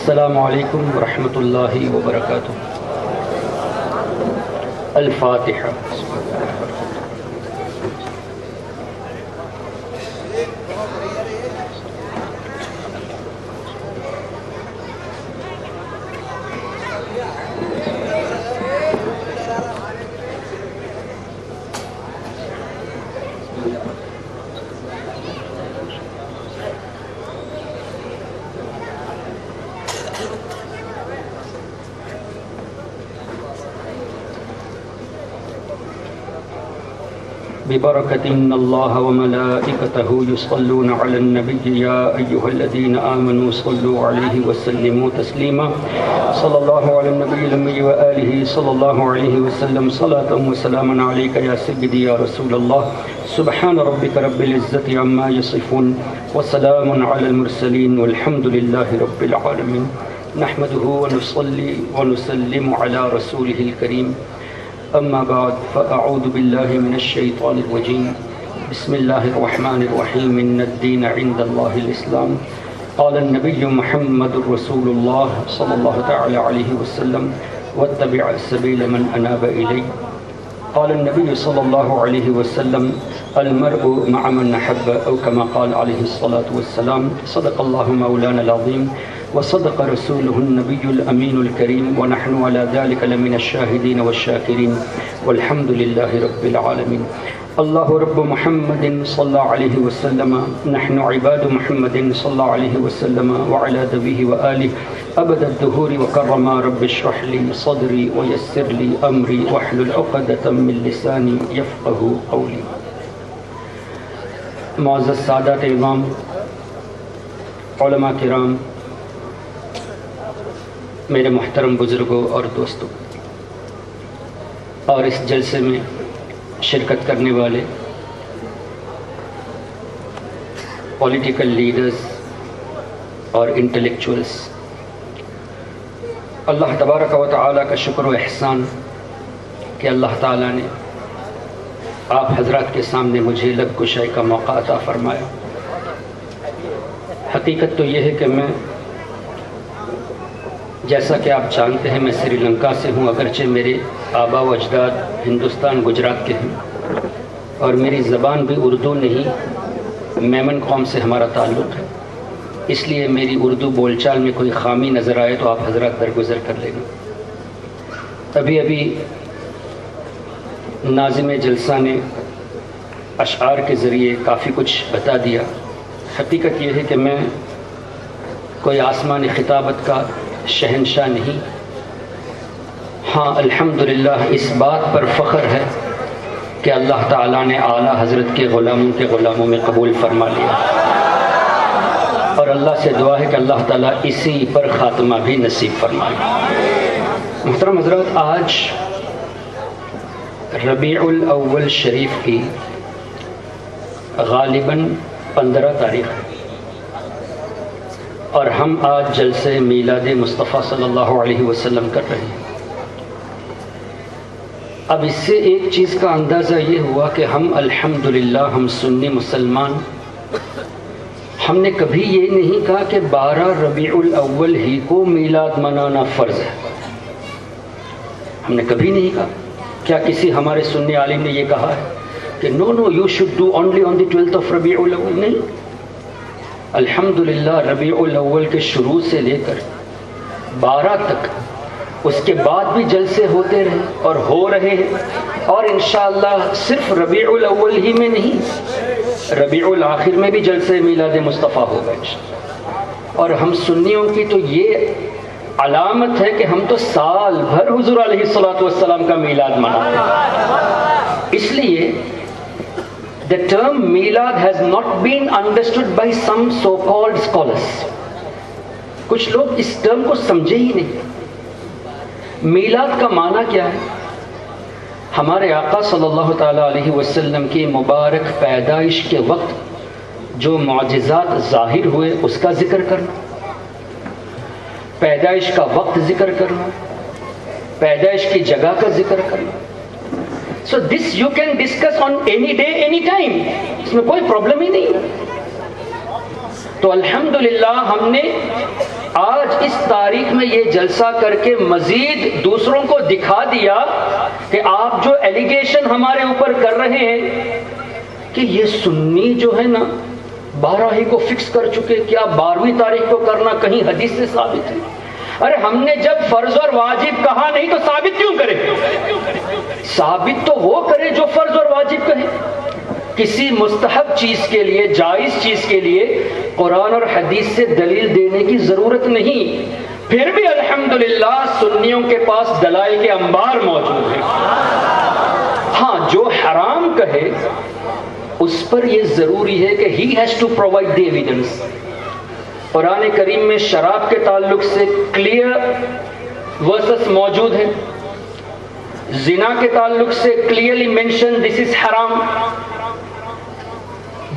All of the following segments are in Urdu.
السلام علیکم ورحمۃ اللہ وبرکاتہ۔ الفاتحہ۔ ببركة إن الله وملائكته يصلون على النبي يا أيها الذين آمنوا صلوا عليه وسلموا تسليما صلى الله على النبي الأمي وآله صلى الله عليه وسلم صلاة وسلاما عليك يا سيدي يا رسول الله سبحان ربك رب العزة عما يصفون وسلام على المرسلين والحمد لله رب العالمين نحمده ونصلي ونسلم على رسوله الكريم أما بعد فأعوذ بالله من الشيطان الرجيم بسم الله الرحمن الرحيم إن الدين عند الله الإسلام قال النبي محمد رسول الله صلى الله تعالى عليه وسلم واتبع السبيل من أناب إلي قال النبي صلى الله عليه وسلم المرء مع من أحب أو كما قال عليه الصلاة والسلام صدق الله مولانا العظيم وصدق رسوله النبي الأمين الكريم ونحن على ذلك لمن الشاهدين والشاكرين والحمد لله رب العالمين الله رب محمد صلى الله عليه وسلم نحن عباد محمد صلى الله عليه وسلم وعلى ذويه وآله أبد الدهور وكرما رب اشرح لي صدري ويسر لي أمري واحلل عقدة من لساني يفقه قولي۔ معزز سادات امام، علماء کرام، میرے محترم بزرگوں اور دوستوں، اور اس جلسے میں شرکت کرنے والے پولیٹیکل لیڈرز اور انٹلیکچوئلز، اللہ تبارک و تعالیٰ کا شکر و احسان کہ اللہ تعالیٰ نے آپ حضرات کے سامنے مجھے لب کشائی کا موقع عطا فرمایا۔ حقیقت تو یہ ہے کہ میں، جیسا کہ آپ جانتے ہیں، میں سری لنکا سے ہوں، اگرچہ میرے آبا و اجداد ہندوستان گجرات کے ہیں، اور میری زبان بھی اردو نہیں، میمن قوم سے ہمارا تعلق ہے، اس لیے میری اردو بول چال میں کوئی خامی نظر آئے تو آپ حضرات درگزر کر لیں گے۔ ابھی ناظم جلسہ نے اشعار کے ذریعے کافی کچھ بتا دیا۔ حقیقت یہ ہے کہ میں کوئی آسمان خطابت کا شہنشاہ نہیں، ہاں الحمدللہ اس بات پر فخر ہے کہ اللہ تعالیٰ نے اعلیٰ حضرت کے غلاموں میں قبول فرما لیا، اور اللہ سے دعا ہے کہ اللہ تعالیٰ اسی پر خاتمہ بھی نصیب فرمائے۔ محترم حضرات، آج ربیع الاول شریف کی غالباً 15 تاریخ ہے، اور ہم آج جلسے میلاد مصطفیٰ صلی اللہ علیہ وسلم کر رہے ہیں۔ اب اس سے ایک چیز کا اندازہ یہ ہوا کہ ہم الحمدللہ، ہم سنی مسلمان، ہم نے کبھی یہ نہیں کہا کہ 12 ربیع الاول ہی کو میلاد منانا فرض ہے، ہم نے کبھی نہیں کہا۔ کیا کسی ہمارے سنی عالم نے یہ کہا ہے کہ no you should do only on the 12th of ربیع الاول؟ نہیں، الحمدللہ ربیع الاول کے شروع سے لے کر 12 تک، اس کے بعد بھی جلسے ہوتے رہے اور ہو رہے ہیں، اور انشاءاللہ صرف ربیع الاول ہی میں نہیں، ربیع الاخر میں بھی جلسے میلاد مصطفیٰ ہوگا انشاءاللہ۔ اور ہم سنیوں کی تو یہ علامت ہے کہ ہم تو سال بھر حضور علیہ الصلوۃ والسلام کا میلاد مناتے ہیں۔ اس لیے the term میلاد has not been understood by some so-called scholars۔ کچھ لوگ اس ٹرم کو سمجھے ہی نہیں۔ میلاد کا معنی کیا ہے؟ ہمارے آقا صلی اللہ تعالیٰ علیہ وسلم کی مبارک پیدائش کے وقت جو معجزات ظاہر ہوئے اس کا ذکر کرنا، پیدائش کا وقت ذکر کرنا، پیدائش کی جگہ کا ذکر کرنا۔ So this you can discuss on any day, any time، اس میں کوئی پرابلم ہی نہیں۔ تو الحمدللہ ہم نے آج اس تاریخ میں یہ جلسہ کر کے مزید دوسروں کو دکھا دیا کہ آپ جو ایلیگیشن ہمارے اوپر کر رہے ہیں کہ یہ سنی جو ہے نا 12 ہی کو فکس کر چکے، کیا 12ویں تاریخ کو کرنا کہیں حدیث سے ثابت ہے؟ ارے ہم نے جب فرض اور واجب کہا نہیں تو ثابت کیوں کرے؟ ثابت تو وہ کرے جو فرض اور واجب کہے۔ کسی مستحب چیز کے لیے، جائز چیز کے لیے قرآن اور حدیث سے دلیل دینے کی ضرورت نہیں، پھر بھی الحمدللہ سنیوں کے پاس دلائل کے انبار موجود ہیں۔ ہاں، جو حرام کہے اس پر یہ ضروری ہے کہ he has to provide the evidence۔ قرآن کریم میں شراب کے تعلق سے کلیئر ورسز موجود ہیں، زنا کے تعلق سے کلیئرلی مینشن دس از حرام،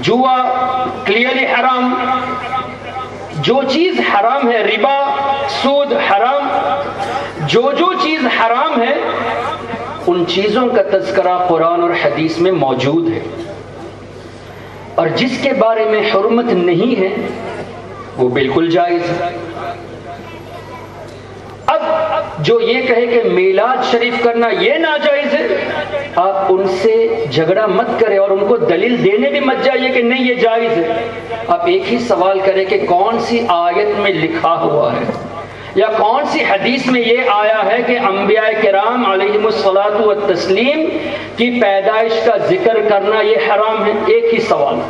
جوا کلیئرلی حرام، جو چیز حرام ہے، ربا، سود حرام، جو چیز حرام ہے ان چیزوں کا تذکرہ قرآن اور حدیث میں موجود ہے، اور جس کے بارے میں حرمت نہیں ہے وہ بالکل جائز ہے۔ اب جو یہ کہے کہ میلاد شریف کرنا یہ ناجائز ہے، آپ ان سے جھگڑا مت کریں اور ان کو دلیل دینے بھی مت جائیے کہ نہیں یہ جائز ہے۔ آپ ایک ہی سوال کریں کہ کون سی آیت میں لکھا ہوا ہے یا کون سی حدیث میں یہ آیا ہے کہ انبیاء کرام علیہم الصلاۃ والتسلیم کی پیدائش کا ذکر کرنا یہ حرام ہے؟ ایک ہی سوال،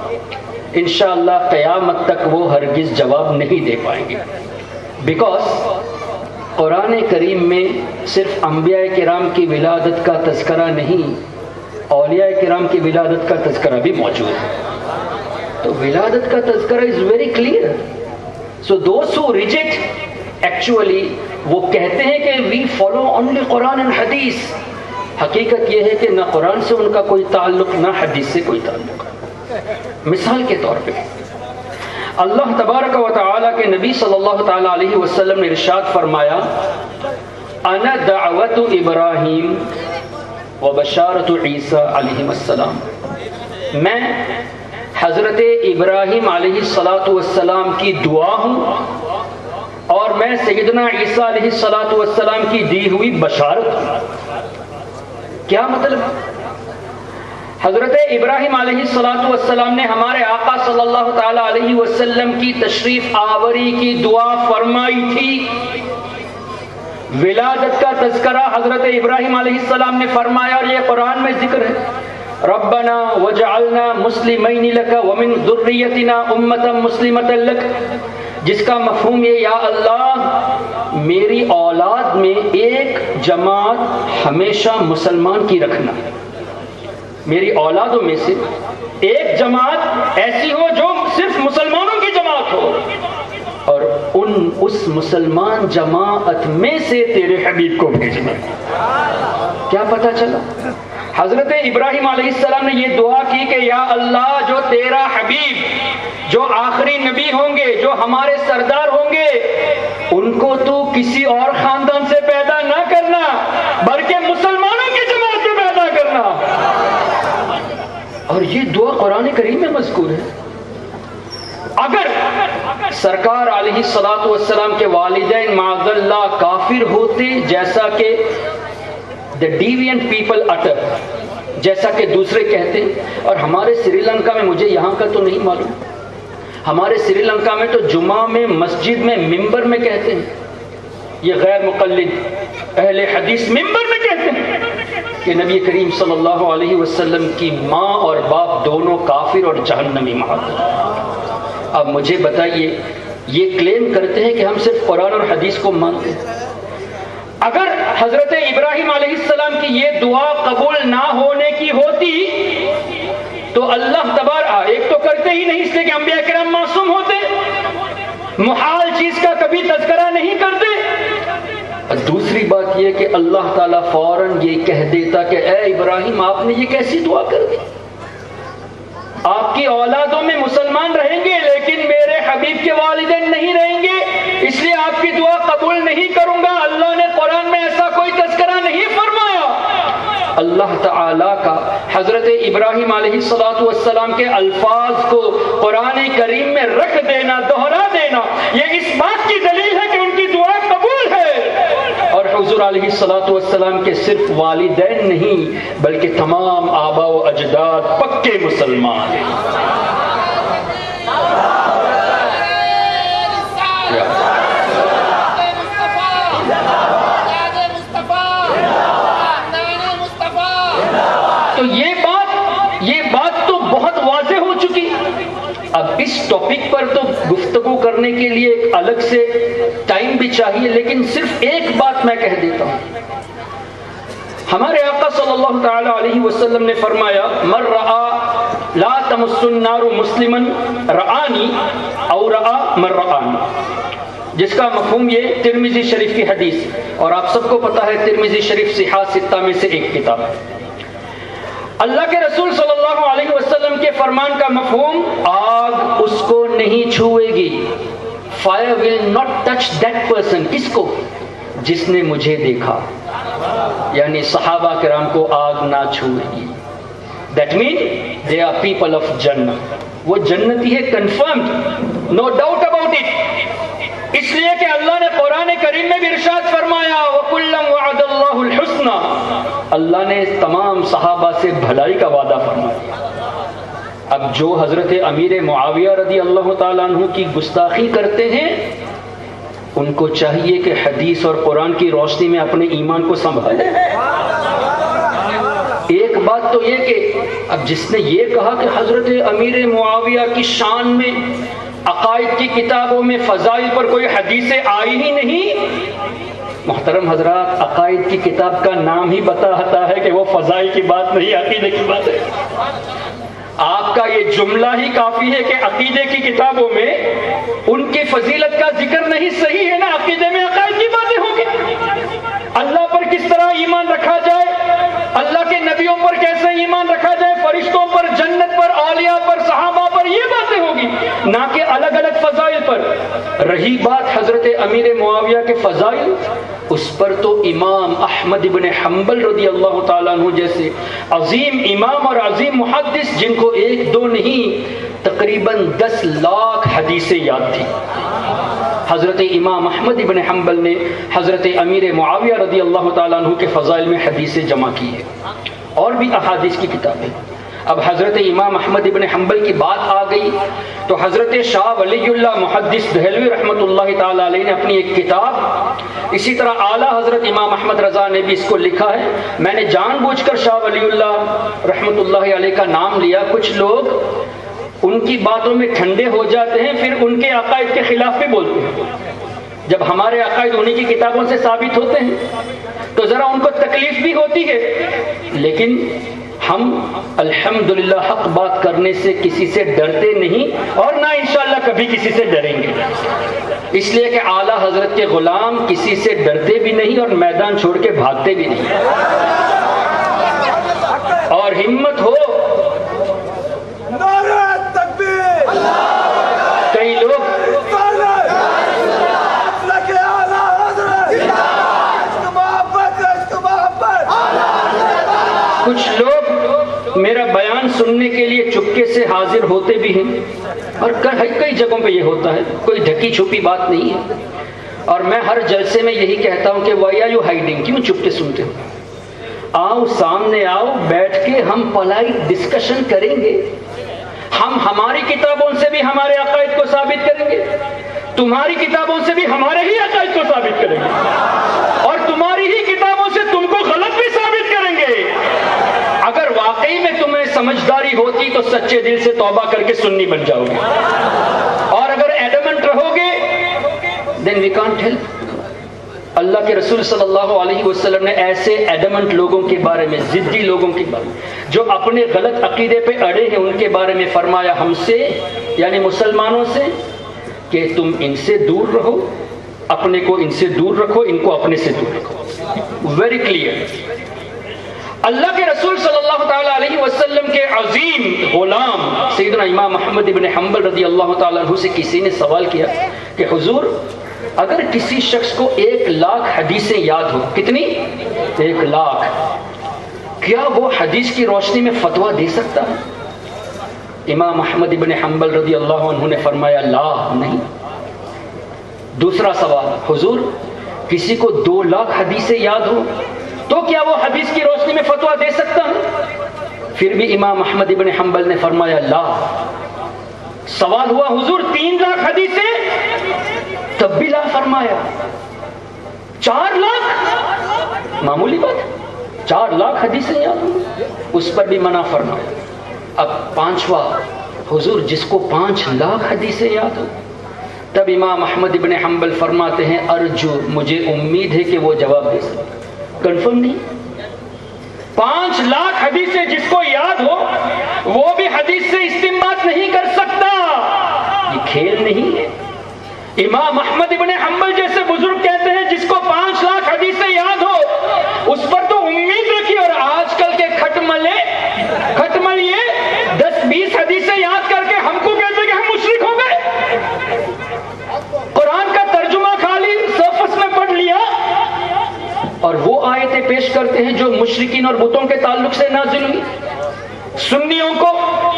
انشاءاللہ قیامت تک وہ ہرگز جواب نہیں دے پائیں گے، بیکاز قرآن کریم میں صرف انبیاء کرام کی ولادت کا تذکرہ نہیں، اولیاء کرام کی ولادت کا تذکرہ بھی موجود ہے۔ تو ولادت کا تذکرہ is very clear. So those who reject actually وہ کہتے ہیں کہ وی فالو اونلی قرآن اینڈ حدیث، حقیقت یہ ہے کہ نہ قرآن سے ان کا کوئی تعلق نہ حدیث سے کوئی تعلق۔ مثال کے طور پہ اللہ تبارک و تعالیٰ کے نبی صلی اللہ تعالیٰ علیہ وسلم نے ارشاد فرمایا، انا دعوت ابراہیم و بشارت عیسیٰ علیہ السلام، میں حضرت ابراہیم علیہ السلام کی دعا ہوں اور میں سیدنا عیسیٰ علیہ السلام کی دی ہوئی بشارت ہوں۔ کیا مطلب؟ حضرت ابراہیم علیہ السلام نے ہمارے آقا صلی اللہ تعالیٰ علیہ وسلم کی تشریف آوری کی دعا فرمائی تھی، ولادت کا تذکرہ حضرت ابراہیم علیہ السلام نے فرمایا، اور یہ قرآن میں ذکر ہے، ربنا وجعلنا مسلمین لک ومن ذریتنا امۃ مسلمۃ لک، جس کا مفہوم یہ، یا اللہ میری اولاد میں ایک جماعت ہمیشہ مسلمان کی رکھنا، میری اولادوں میں سے ایک جماعت ایسی ہو جو صرف مسلمانوں کی جماعت ہو، اور اس مسلمان جماعت میں سے تیرے حبیب کو بھیجنا۔ کیا پتہ چلا؟ حضرت ابراہیم علیہ السلام نے یہ دعا کی کہ یا اللہ جو تیرا حبیب، جو آخری نبی ہوں گے، جو ہمارے سردار ہوں گے، ان کو تو کسی اور خاندان سے پیدا نہ کرنا بلکہ مسلمانوں کی جماعت سے پیدا کرنا۔ اور یہ دعا قرآن کریم میں مذکور ہے۔ اگر سرکار علیہ الصلوۃ والسلام کے والدین معاذ اللہ کافر ہوتے، جیسا کہ the deviant people utter، جیسا کہ دوسرے کہتے، اور ہمارے سری لنکا میں، مجھے یہاں کا تو نہیں معلوم، ہمارے سری لنکا میں تو جمعہ میں مسجد میں ممبر میں کہتے ہیں، یہ غیر مقلد اہل حدیث ممبر میں کہتے ہیں کہ نبی کریم صلی اللہ علیہ وسلم کی ماں اور باپ دونوں کافر اور جہنمی معاذ۔ اب مجھے بتائیے، یہ کلیم کرتے ہیں کہ ہم صرف قرآن اور حدیث کو مانتے ہیں۔ اگر حضرت ابراہیم علیہ السلام کی یہ دعا قبول نہ ہونے کی ہوتی تو اللہ تبارک، ایک تو کرتے ہی نہیں اس لیے کہ انبیاء کرام معصوم ہوتے، محال چیز کا کبھی تذکرہ نہیں کرتے، اور دوسری بات یہ کہ اللہ تعالیٰ فوراً یہ کہہ دیتا کہ اے ابراہیم آپ نے یہ کیسی دعا کر دی، آپ کی اولادوں میں مسلمان رہیں گے لیکن میرے حبیب کے والدین نہیں رہیں گے، اس لیے آپ کی دعا قبول نہیں کروں گا۔ اللہ نے قرآن میں ایسا کوئی تذکرہ نہیں فرمایا۔ اللہ تعالیٰ کا حضرت ابراہیم علیہ السلام کے الفاظ کو قرآن کریم میں رکھ دینا، دہرا دینا، یہ اس بات کی دلیل ہے علیہ الصلوۃ والسلام کے صرف والدین نہیں بلکہ تمام آبا و اجداد پکے مسلمان ہیں. تو یہ بات تو بہت واضح ہو چکی. اب اس ٹاپک پر تو گفتگو کرنے کے لیے ایک الگ سے ٹائم بھی چاہیے، لیکن صرف ایک بات میں کہہ دیتا ہوں. ہمارے آقا صلی اللہ تعالی علیہ وسلم نے فرمایا من رآ لا تمس النار مسلما رآنی او رآ من رآنی، جس کا مفہوم یہ ترمذی شریف کی حدیث، اور آپ سب کو پتا ہے ترمذی شریف صحاح ستہ میں سے ایک کتاب ہے. اللہ کے رسول صلی اللہ علیہ وسلم کے فرمان کا مفہوم آگ اس کو نہیں چھوئے گی. Fire will not touch that person. کس کو؟ جس نے مجھے دیکھا، یعنی صحابہ کرام کو آگ نہ چھوئے گی. That mean they are people of جنت. وہ جنتی ہے، confirmed, no doubt about it. اس لیے کہ اللہ نے قرآن کریم میں بھی ارشاد فرمایا وَكُلًّا وَعَدَ اللَّهُ الْحُسْنَى، اللہ نے تمام صحابہ سے بھلائی کا وعدہ فرمایا. اب جو حضرت امیر معاویہ رضی اللہ تعالیٰ عنہ کی گستاخی کرتے ہیں ان کو چاہیے کہ حدیث اور قرآن کی روشنی میں اپنے ایمان کو سنبھالیں. ایک بات تو یہ کہ اب جس نے یہ کہا کہ حضرت امیر معاویہ کی شان میں عقائد کی کتابوں میں فضائل پر کوئی حدیثیں آئی ہی نہیں. محترم حضرات، عقائد کی کتاب کا نام ہی بتاتا ہے کہ وہ فضائل کی بات نہیں، عقیدے کی بات ہے. آپ کا یہ جملہ ہی کافی ہے کہ عقیدے کی کتابوں میں ان کی فضیلت کا ذکر نہیں. صحیح ہے نا، عقیدے میں عقائد کی باتیں ہوں گی. اللہ پر کس طرح ایمان رکھا جائے، اللہ کے نبیوں پر کیسے ایمان رکھا جائے، فرشتوں پر، جنت پر، اولیاء پر، صحابہ پر، یہ باتیں ہوگی، نہ کہ الگ الگ فضائل پر. رہی بات حضرت امیر معاویہ کے فضائل، اس پر تو امام احمد ابن حنبل رضی اللہ تعالیٰ عنہ جیسے عظیم امام اور عظیم محدث، جن کو ایک دو نہیں تقریباً 10 لاکھ حدیثیں یاد تھی، حضرت امام احمد ابن حنبل نے حضرت امیر معاویہ رضی اللہ تعالیٰ عنہ کے فضائل میں حدیثیں جمع کی ہے، اور بھی احادیث کی کتابیں. اب حضرت امام احمد ابن حنبل کی بات آ گئی تو حضرت شاہ ولی اللہ محدث دہلوی رحمۃ اللہ تعالی علیہ نے اپنی ایک کتاب، اسی طرح اعلیٰ حضرت امام احمد رضا نے بھی اس کو لکھا ہے. میں نے جان بوجھ کر شاہ ولی اللہ رحمۃ اللہ علیہ کا نام لیا. کچھ لوگ ان کی باتوں میں ٹھنڈے ہو جاتے ہیں، پھر ان کے عقائد کے خلاف بھی بولتے ہیں. جب ہمارے عقائد انہی کی کتابوں سے ثابت ہوتے ہیں تو ذرا ان کو تکلیف بھی ہوتی ہے، لیکن ہم الحمدللہ حق بات کرنے سے کسی سے ڈرتے نہیں، اور نہ انشاءاللہ کبھی کسی سے ڈریں گے. اس لیے کہ اعلیٰ حضرت کے غلام کسی سے ڈرتے بھی نہیں اور میدان چھوڑ کے بھاگتے بھی نہیں. اور ہمت ہو، کئی لوگ کچھ لوگ میرا بیان سننے کے لیے چپکے سے حاضر ہوتے بھی ہیں، اور کئی جگہوں پہ یہ ہوتا ہے، کوئی ڈھکی چھپی بات نہیں ہے. اور میں ہر جلسے میں یہی کہتا ہوں کہ وائی آر یو ہائیڈنگ، کیوں چپکے سنتے ہو؟ آؤ سامنے آؤ، بیٹھ کے ہم پولائٹ ڈسکشن کریں گے. ہم ہماری کتابوں سے بھی ہمارے عقائد کو ثابت کریں گے، تمہاری کتابوں سے بھی ہمارے ہی عقائد کو ثابت کریں گے، اور تمہاری ہی کتابوں سے تم کو غلط بھی ثابت کریں گے. اگر واقعی میں تمہیں سمجھداری ہوتی تو سچے دل سے توبہ کر کے سنی بن جاؤ گے، اور اگر ایڈمنٹ رہو گے then we can't help. اللہ کے رسول صلی اللہ علیہ وسلم نے ایسے ایڈمنٹ لوگوں کے بارے میں، ضدی لوگوں کے بارے میں جو اپنے غلط عقیدے پہ اڑے ہیں، ان کے بارے میں فرمایا ہم سے، یعنی مسلمانوں سے، کہ تم ان سے دور رہو، اپنے کو ان سے دور رکھو، ان کو اپنے سے دور رکھو. Very clear. اللہ کے رسول صلی اللہ تعالی علیہ وسلم کے عظیم غلام سیدنا امام احمد ابن حنبل رضی اللہ تعالیٰ عنہ سے کسی نے سوال کیا کہ حضور، اگر کسی شخص کو 1,00,000 حدیثیں یاد ہو، کتنی؟ 1,00,000، کیا وہ حدیث کی روشنی میں فتویٰ دے سکتا ہے؟ امام احمد ابن حنبل رضی اللہ عنہ نے فرمایا لا، نہیں. دوسرا سوال، حضور کسی کو 2 لاکھ حدیثیں یاد ہو تو کیا وہ حدیث کی روشنی میں فتویٰ دے سکتا ہے؟ پھر بھی امام احمد ابن حنبل نے فرمایا لا. سوال ہوا حضور 3 لاکھ حدیثیں، تب بھی لا فرمایا. 4 لاکھ معمولی بات ہے، 4 لاکھ حدیثیں یاد ہوں، اس پر بھی منع فرمایا. اب 5واں، حضور جس کو 5 لاکھ حدیثیں یاد ہو. تب امام احمد ابن حنبل فرماتے ہیں ارجو، مجھے امید ہے کہ وہ جواب دے سکتے. کنفرم نہیں. 5 لاکھ حدیثیں جس کو یاد ہو وہ بھی حدیث سے استنباط نہیں کر سکتا. یہ کھیل نہیں ہے. امام احمد ابن حنبل جیسے بزرگ کہتے ہیں جس کو 5 لاکھ حدیثیں یاد ہو اس پر تو امید رکھی. اور آج کل کے کھٹمل یہ 10-20 حدیثیں یاد کر کے ہم کو کہتے ہیں کہ ہم مشرک ہو گئے. قرآن کا ترجمہ خالی سرفس میں پڑھ لیا اور وہ آیتیں پیش کرتے ہیں جو مشرکین اور بتوں کے تعلق سے نازل ہوئی. سنیوں کو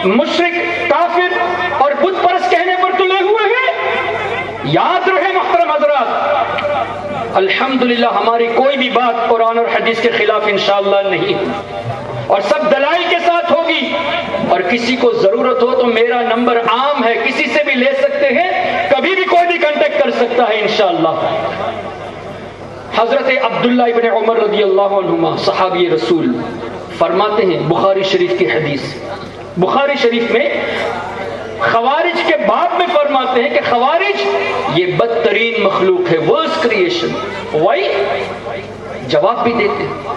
مشرک، کافر اور بت پرست کہنے پر تلے ہوئے ہیں. یاد رہے محترم حضرات، الحمدللہ ہماری کوئی بھی بات قرآن اور حدیث کے خلاف انشاءاللہ نہیں، اور سب دلائل کے ساتھ ہوگی. اور کسی کو ضرورت ہو تو میرا نمبر عام ہے، کسی سے بھی لے سکتے ہیں، کبھی بھی کوئی بھی کانٹیکٹ کر سکتا ہے انشاءاللہ. حضرت عبداللہ ابن عمر رضی اللہ عنہما صحابی رسول فرماتے ہیں، بخاری شریف کی حدیث، بخاری شریف میں خوارج کے باب میں فرماتے ہیں کہ خوارج یہ بدترین مخلوق ہے، ورسٹ کریشن. وائی؟ جواب بھی دیتے ہیں.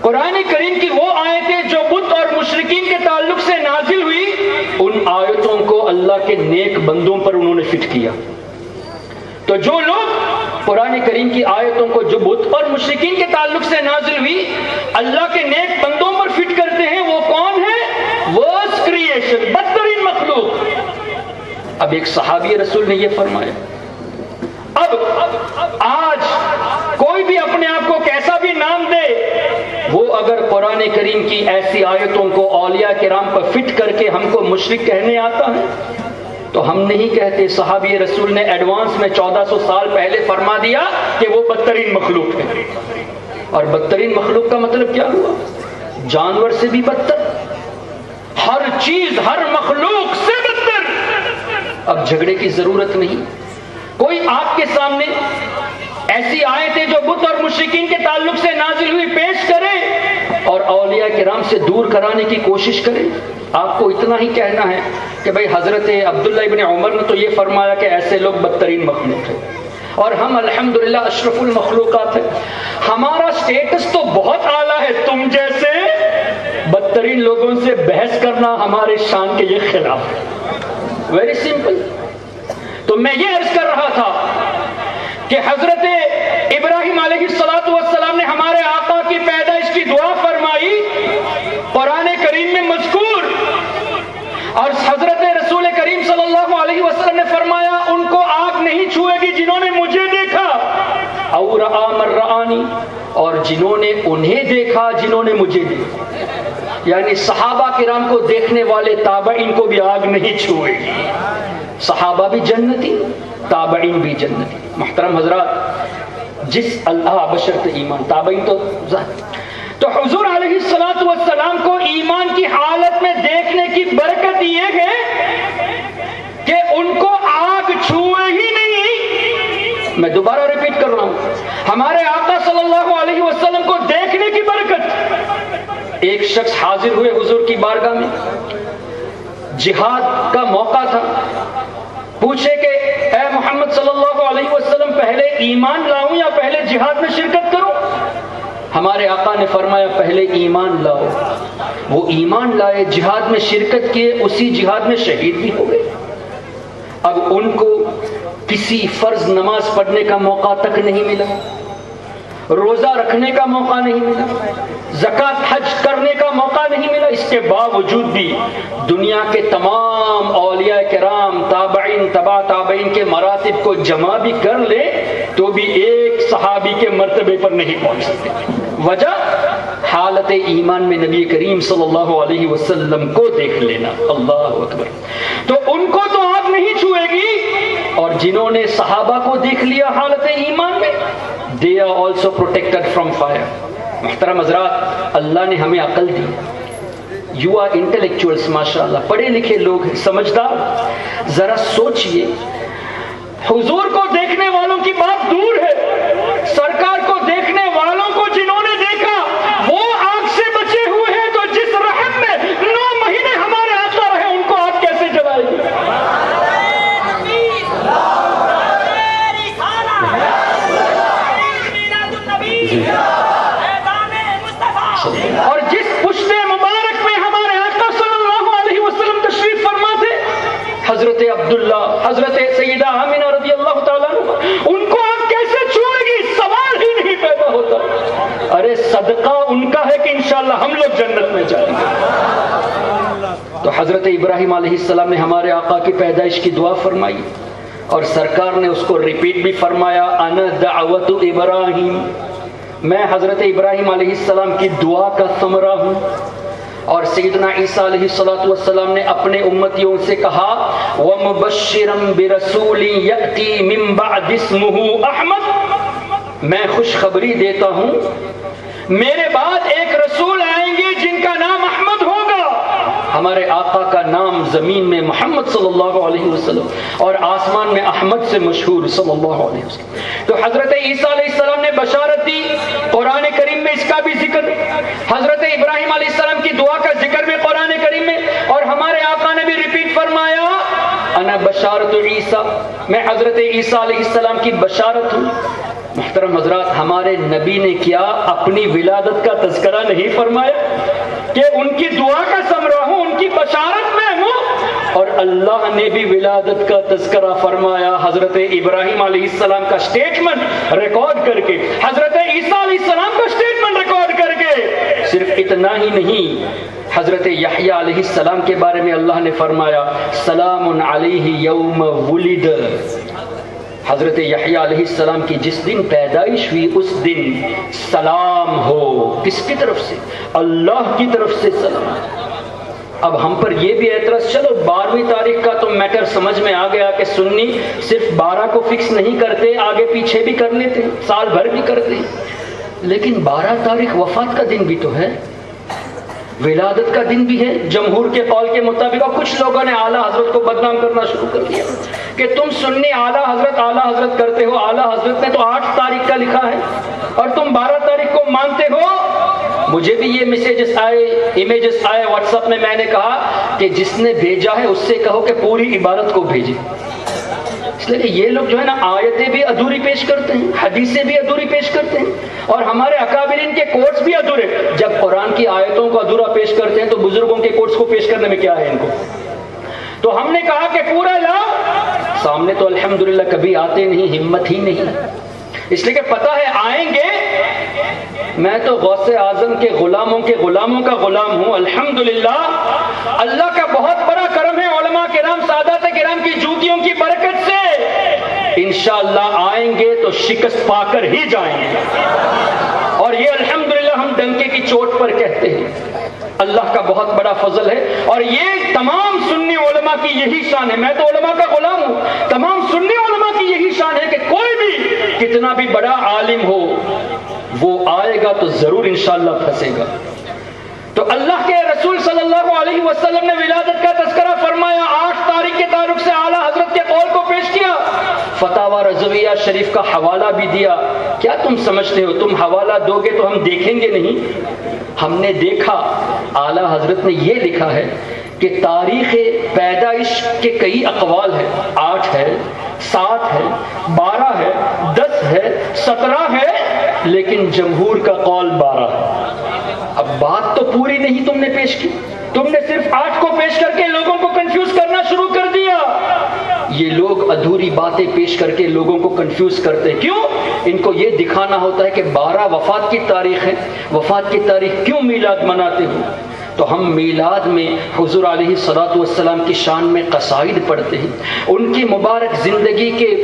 قرآن کریم کی وہ آیتیں جو بت اور مشرکین کے تعلق سے نازل ہوئی، ان آیتوں کو اللہ کے نیک بندوں پر انہوں نے فٹ کیا. تو جو لوگ قرآن کریم کی آیتوں کو جو بت اور مشرکین کے تعلق سے نازل ہوئی اللہ کے نیک بندوں پر فٹ کرتے ہیں، وہ کون ہے؟ ورسٹ کریشن، بدترین مخلوق. اب ایک صحابی رسول نے یہ فرمایا. اب آج کوئی بھی اپنے آپ کو کیسا بھی نام دے، وہ اگر قرآن کریم کی ایسی آیتوں کو اولیاء کرام پر فٹ کر کے ہم کو مشرک کہنے آتا ہے تو ہم نہیں کہتے. صحابی رسول نے ایڈوانس میں 1400 سال پہلے فرما دیا کہ وہ بدترین مخلوق ہے. اور بدترین مخلوق کا مطلب کیا ہوا؟ جانور سے بھی بدتر، ہر چیز، ہر مخلوق سے بدتر. اب جھگڑے کی ضرورت نہیں. کوئی آپ کے سامنے ایسی آیتیں جو بت اور مشرکین کے تعلق سے نازل ہوئی پیش کرے اور اولیاء کرام سے دور کرانے کی کوشش کرے. آپ کو اتنا ہی کہنا ہے کہ بھئی حضرت عبداللہ ابن عمر نے تو یہ فرمایا کہ ایسے لوگ بدترین مخلوق ہیں، اور ہم الحمدللہ اشرف المخلوقات ہیں. ہمارا سٹیٹس تو بہت اعلیٰ ہے، تم جیسے بدترین لوگوں سے بحث کرنا ہمارے شان کے یہ خلاف ہے. Very simple. تو میں یہ عرض کر رہا تھا کہ حضرت ابراہیم علیہ السلام نے ہمارے آقا کی پیدائش کی دعا فرمائی، قرآن کریم میں مذکور. اور حضرت رسول کریم صلی اللہ علیہ وسلم نے فرمایا ان کو آگ نہیں چھوئے گی جنہوں نے مجھے دیکھا، اور رآ من رآنی، اور جنہوں نے انہیں دیکھا جنہوں نے مجھے دیکھا. یعنی صحابہ کرام کو دیکھنے والے تابعین کو بھی آگ نہیں چھوئے گی. صحابہ بھی جنتی، تابعین بھی جنتی. محترم حضرات، جس اللہ بشرط ایمان، تابعین تو حضور علیہ السلام کو ایمان کی حالت میں دیکھنے کی برکت یہ ہے کہ ان کو آگ چھوئے ہی نہیں. میں دوبارہ ریپیٹ کر رہا ہوں، ہمارے آقا صلی اللہ علیہ وسلم کو دیکھنے کی برکت. ایک شخص حاضر ہوئے حضور کی بارگاہ میں، جہاد کا موقع تھا. پوچھے کہ اے محمد صلی اللہ علیہ وسلم پہلے ایمان لاؤں یا پہلے جہاد میں شرکت کروں؟ ہمارے آقا نے فرمایا پہلے ایمان لاؤ. وہ ایمان لائے، جہاد میں شرکت کیے، اسی جہاد میں شہید بھی ہو گئے. اب ان کو کسی فرض نماز پڑھنے کا موقع تک نہیں ملا، روزہ رکھنے کا موقع نہیں ملا، زکوٰۃ حج کرنے کا موقع نہیں ملا. اس کے باوجود بھی دنیا کے تمام اولیاء کرام، تابعین، تبع تابعین کے مراتب کو جمع بھی کر لے تو بھی ایک صحابی کے مرتبے پر نہیں پہنچ سکتے. وجہ حالت ایمان میں نبی کریم صلی اللہ علیہ وسلم کو دیکھ لینا. اللہ اکبر. تو ان کو تو آگ نہیں چھوئے گی اور جنہوں نے صحابہ کو دیکھ لیا حالت ایمان میں, they are also protected from fire. محترم حضرات, اللہ نے ہمیں عقل دی. You are intellectuals ماشاءاللہ, پڑھے لکھے لوگ ہیں, سمجھدار. ذرا سوچئے, حضور کو دیکھنے والوں کی بات دور ہے, سرکار کو دیکھنے والوں کو جنہوں نے دیکھا وہ آگ سے بچے ہوئے ہیں, تو جس رحم میں 9 مہینے ہمارے آقا رہے ان کو آگ کیسے جلائے گی؟ اور جس پشت مبارک میں ہمارے آقا صلی اللہ علیہ وسلم تشریف فرما تھے, حضرت عبداللہ, حضرت سیدہ آمنہ رضی اللہ تعالیٰ عنہ, ان کو آپ کیسے چھوڑے گی؟ سوال ہی نہیں پیدا ہوتا. ارے صدقہ ان کا ہے کہ انشاءاللہ ہم لوگ جنت میں جائیں گے. تو حضرت ابراہیم علیہ السلام نے ہمارے آقا کی پیدائش کی دعا فرمائی, اور سرکار نے اس کو ریپیٹ بھی فرمایا, انا دعوت ابراہیم, میں حضرت ابراہیم علیہ السلام کی دعا کا ثمرہ ہوں. اور سیدنا عیسیٰ علیہ السلام نے اپنے امتیوں سے کہا, وَمُبَشِّرًا بِرَسُولٍ يَأْتِي مِن بَعْدِ اسْمُهُ أَحْمَدُ, میں خوشخبری دیتا ہوں میرے بعد ایک رسول آئیں گے جن کا نام احمد ہوگا. ہمارے آقا کا نام زمین میں محمد صلی اللہ علیہ وسلم اور آسمان میں احمد سے مشہور صلی اللہ علیہ وسلم. تو حضرت عیسیٰ علیہ السلام نے بشارت دی, قرآن کریم میں اس کا بھی ذکر, حضرت ابراہیم علیہ السلام کی دعا کا ذکر بھی قرآن کریم میں, اور ہمارے آقا نے بھی ریپیٹ فرمایا, انا بشارت عیسیٰ, میں حضرت عیسیٰ علیہ السلام کی بشارت ہوں. محترم حضرات, ہمارے نبی نے کیا اپنی ولادت کا تذکرہ نہیں فرمایا کہ ان کی دعا کا ثمرہ ہوں, ان کی بشارت میں ہوں؟ اور اللہ نے بھی ولادت کا تذکرہ فرمایا حضرت ابراہیم علیہ السلام کا سٹیٹمنٹ ریکارڈ کر کے, حضرت عیسیٰ علیہ السلام کا سٹیٹمنٹ ریکارڈ کر کے. صرف اتنا ہی نہیں, حضرت یحییٰ علیہ السلام کے بارے میں اللہ نے فرمایا, سلام علیہ یوم ولد, حضرت یحییٰ علیہ السلام کی جس دن پیدائش ہوئی اس دن سلام ہو. کس کی طرف سے؟ اللہ کی طرف سے سلام. اب ہم پر یہ بھی اعتراض, چلو 12ویں تاریخ کا تو میٹر سمجھ میں آ گیا کہ سنی صرف 12 کو فکس نہیں کرتے, آگے پیچھے بھی کر لیتے, سال بھر بھی کرتے, لیکن 12 تاریخ وفات کا دن بھی تو ہے, ولادت کا دن بھی ہے جمہور کے قول کے مطابق. اور کچھ لوگوں نے اعلیٰ حضرت کو بدنام کرنا شروع کر دیا کہ تم سنی اعلیٰ حضرت کرتے ہو, اعلیٰ حضرت نے تو 8 تاریخ کا لکھا ہے اور تم 12 تاریخ کو مانتے ہو. مجھے بھی یہ میسیجز آئے, امیجز آئے واٹس ایپ میں. میں نے کہا کہ جس نے بھیجا ہے اس سے کہو کہ پوری عبارت کو بھیجے, اس لیے کہ یہ لوگ جو ہے نا آیتیں بھی ادھوری پیش کرتے ہیں, حدیثیں بھی ادھوری پیش کرتے ہیں, اور ہمارے اکابرین کے کوٹس بھی ادھورے. جب قرآن کی آیتوں کو ادھورا پیش کرتے ہیں تو بزرگوں کے کوٹس کو پیش کرنے میں کیا ہے ان کو؟ تو ہم نے کہا کہ پورا لاؤ. سامنے تو الحمدللہ کبھی آتے نہیں, ہمت ہی نہیں, اس لیے کہ پتہ ہے آئیں گے. میں تو غوث اعظم کے غلاموں کا غلام ہوں الحمدللہ. اللہ کا بہت بڑا کرم ہے, علماء کرام سادات کرام کی جوتیوں کی برکت سے انشاءاللہ آئیں گے تو شکست پا کر ہی جائیں گے. اور یہ الحمدللہ ہم ڈنکے کی چوٹ پر کہتے ہیں, اللہ کا بہت بڑا فضل ہے. اور یہ تمام سنی علماء کی یہی شان ہے, میں تو علماء کا غلام ہوں, تمام سنی علماء کی یہی شان ہے کہ کوئی بھی کتنا بھی بڑا عالم ہو وہ آئے گا تو ضرور انشاءاللہ پھنسے گا. تو اللہ کے رسول صلی اللہ علیہ وسلم نے ولادت کا تذکرہ فرمایا, 8 تاریخ کے تعلق سے اعلیٰ حضرت کے قول کو پیش کیا, فتاوی رضویہ شریف کا حوالہ بھی دیا. کیا تم سمجھتے ہو تم حوالہ دو گے تو ہم دیکھیں گے نہیں؟ ہم نے دیکھا, اعلیٰ حضرت نے یہ لکھا ہے کہ تاریخ پیدائش کے کئی اقوال ہیں, 8 ہے, 7 ہے, 12 ہے, 10 ہے, 17 ہے, لیکن جمہور کا قول 12 ہے. اب بات تو پوری نہیں تم نے پیش کی, تم نے صرف 8 کو پیش کر کے لوگوں کو کنفیوز کرنا شروع کر دیا. یہ لوگ ادھوری باتیں پیش کر کے لوگوں کو کنفیوز کرتے. کیوں؟ ان کو یہ دکھانا ہوتا ہے کہ 12 وفات کی تاریخ ہے, وفات کی تاریخ کیوں میلاد مناتے ہو؟ تو ہم میلاد میں حضور علیہ السلام کی شان میں قصائد پڑھتے ہیں, ان کی مبارک زندگی کے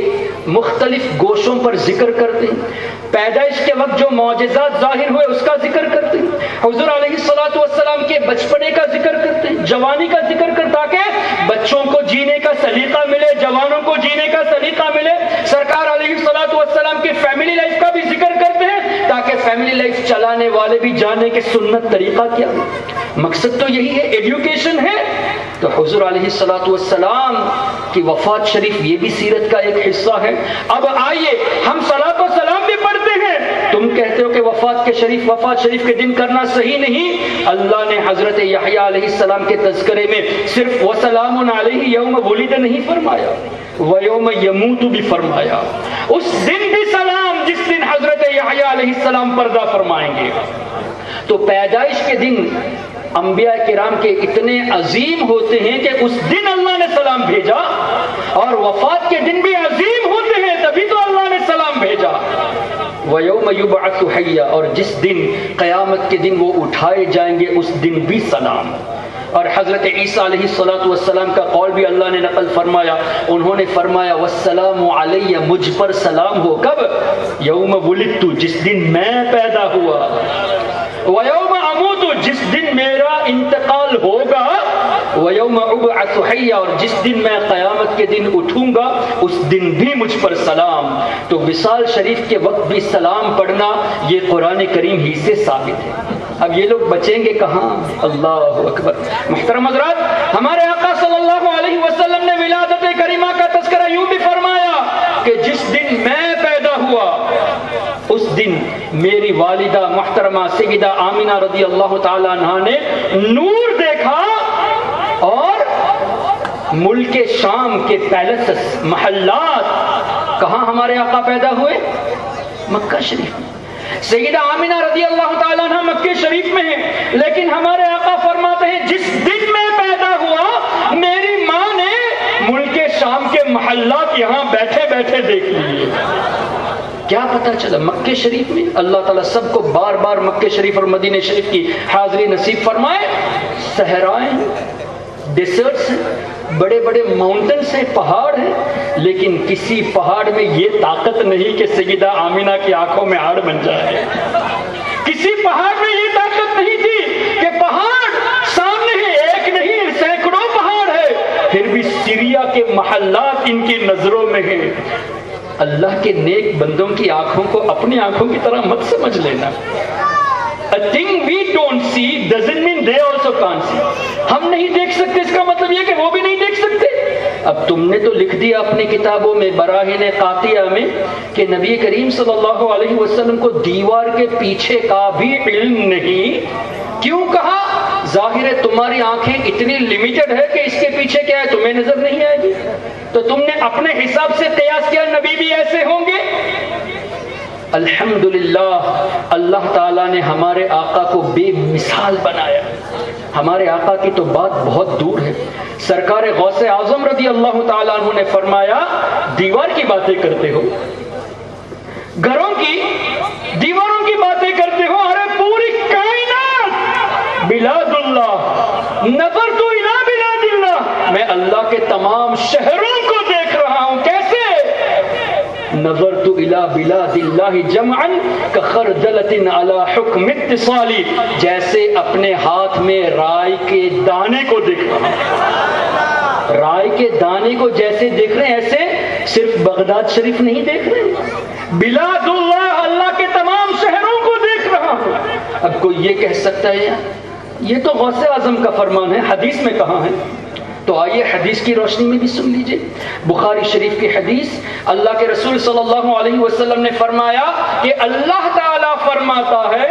مختلف گوشوں پر ذکر کرتے ہیں, پیدائش کے وقت جو معجزات ظاہر ہوئے اس کا ذکر کرتے ہیں, حضور علیہ السلام کے بچپنے کا ذکر کرتے ہیں, جوانی کا ذکر کرتے, تاکہ بچوں کو جینے کا سلیقہ ملے, جوانوں کو جینے کا سلیقہ فیملی لائف چلانے والے بھی جانے کہ سنت طریقہ کیا ہے. مقصد تو یہی ہے، ایڈوکیشن ہے. تو حضور علیہ والسلام کی وفات شریف یہ بھی سیرت کا ایک حصہ ہے. اب آئیے ہم صلاۃ و سلام بھی پڑھتے ہیں، تم کہتے ہو کہ وفات شریف کے دن کرنا صحیح نہیں. اللہ نے حضرت یحییٰ علیہ السلام کے تذکرے میں صرف وسلام علیہ یوم ولد نہیں فرمایا، ویوم یموت بھی فرمایا. اس دن بھی سلام جس دن حضرت یحییٰ علیہ السلام پردہ فرمائیں گے. تو پیدائش کے دن انبیاء کرام کے اتنے عظیم ہوتے ہیں کہ اس دن اللہ نے سلام بھیجا، اور وفات کے دن بھی عظیم ہوتے ہیں تبھی تو اللہ نے سلام بھیجا. وَيَوْمَ يُبْعَثُ حَيًّا، اور جس دن قیامت کے دن وہ اٹھائے جائیں گے اس دن بھی سلام. اور حضرت عیسیٰ علیہ السلام کا قول بھی اللہ نے نقل فرمایا. انہوں نے فرمایا وَالسَّلَامُ عَلَيَّ، مجھ پر سلام ہو. کب؟ یوم ولدت، جس دن میں پیدا ہوا. وَيَوْمَ أَمُوتُ، جس دن میرا انتقال ہوگا. وَيَوْمَ أُبْعَثُ حَيًّا، اور جس دن میں قیامت کے دن اٹھوں گا اس دن بھی مجھ پر سلام. تو وصال شریف کے وقت بھی سلام پڑھنا یہ قرآن کریم ہی سے ثابت ہے. اب یہ لوگ بچیں گے کہاں؟ اللہ اکبر. محترم حضرات، ہمارے آقا صلی اللہ علیہ وسلم نے ولادت کریمہ کا تذکرہ یوں بھی فرمایا کہ جس دن میں پیدا ہوا اس دن میری والدہ محترمہ سیدہ آمینہ رضی اللہ تعالی عنہا نے نور دیکھا، اور ملک شام کے پیلسز، محلات، کہاں ہمارے آقا پیدا ہوئے؟ مکہ شریف میں. سیدہ آمینہ رضی اللہ تعالیٰ عنہ مکہ شریف میں ہیں، لیکن ہمارے آقا فرماتے ہیں جس دن میں پیدا ہوا میری ماں نے ملک شام کے محلات یہاں بیٹھے بیٹھے دیکھ لیے. کیا پتہ چلا؟ مکہ شریف میں. اللہ تعالیٰ سب کو بار بار مکہ شریف اور مدینہ شریف کی حاضری نصیب فرمائے. صحرائیں، ڈیسرٹس ہیں، بڑے بڑے ماؤنٹنس ہیں، پہاڑ ہیں، لیکن کسی پہاڑ میں یہ طاقت نہیں کہ سیدہ آمینہ کی آنکھوں میں آڑ بن جائے. کسی پہاڑ میں یہ طاقت نہیں تھی کہ پہاڑ سامنے ہے، ایک نہیں سینکڑوں پہاڑ ہے، پھر بھی سیریا کے محلات ان کی نظروں میں ہیں. اللہ کے نیک بندوں کی آنکھوں کو اپنی آنکھوں کی طرح مت سمجھ لینا. A thing we don't see doesn't mean they also can't see. ہم نہیں دیکھ سکتے اس کا مطلب یہ کہ وہ بھی نہیں دیکھ سکتے. اب تم نے تو لکھ دیا اپنی کتابوں میں براہین قاطعہ میں کہ نبی کریم صلی اللہ علیہ وسلم کو دیوار کے پیچھے کا بھی علم نہیں. کیوں کہا؟ ظاہر ہے تمہاری آنکھیں اتنی لمیٹڈ ہے کہ اس کے پیچھے کیا ہے تمہیں نظر نہیں آئے گی. تو تم نے اپنے حساب سے قیاس کیا نبی بھی ایسے ہوں گے. الحمدللہ اللہ تعالیٰ نے ہمارے آقا کو بے مثال بنایا. ہمارے آقا کی تو بات بہت دور ہے. سرکار غوث اعظم رضی اللہ تعالیٰ عنہ نے فرمایا دیوار کی باتیں کرتے ہو، گھروں کی دیواروں کی باتیں کرتے ہو، ارے پوری کائنات بلاد اللہ، نظر تو الی بلاد اللہ، میں اللہ کے تمام شہروں کو دیکھ رہا ہوں. کیسے؟ نظرت الى بلاد اللہ جمعا کخردلۃ علی حکم اتصال، جیسے اپنے ہاتھ میں رائے کے دانے کو دیکھ رہا ہوں. رائے کے دانے کو جیسے دیکھ رہے ہیں ایسے صرف بغداد شریف نہیں دیکھ رہے، بلاد اللہ، اللہ کے تمام شہروں کو دیکھ رہا ہوں. اب کوئی یہ کہہ سکتا ہے یہ تو غوث اعظم کا فرمان ہے، حدیث میں کہاں ہے؟ تو آئیے حدیث کی روشنی میں بھی سن لیجئے. بخاری شریف کی حدیث، اللہ کے رسول صلی اللہ علیہ وسلم نے فرمایا کہ اللہ تعالیٰ فرماتا ہے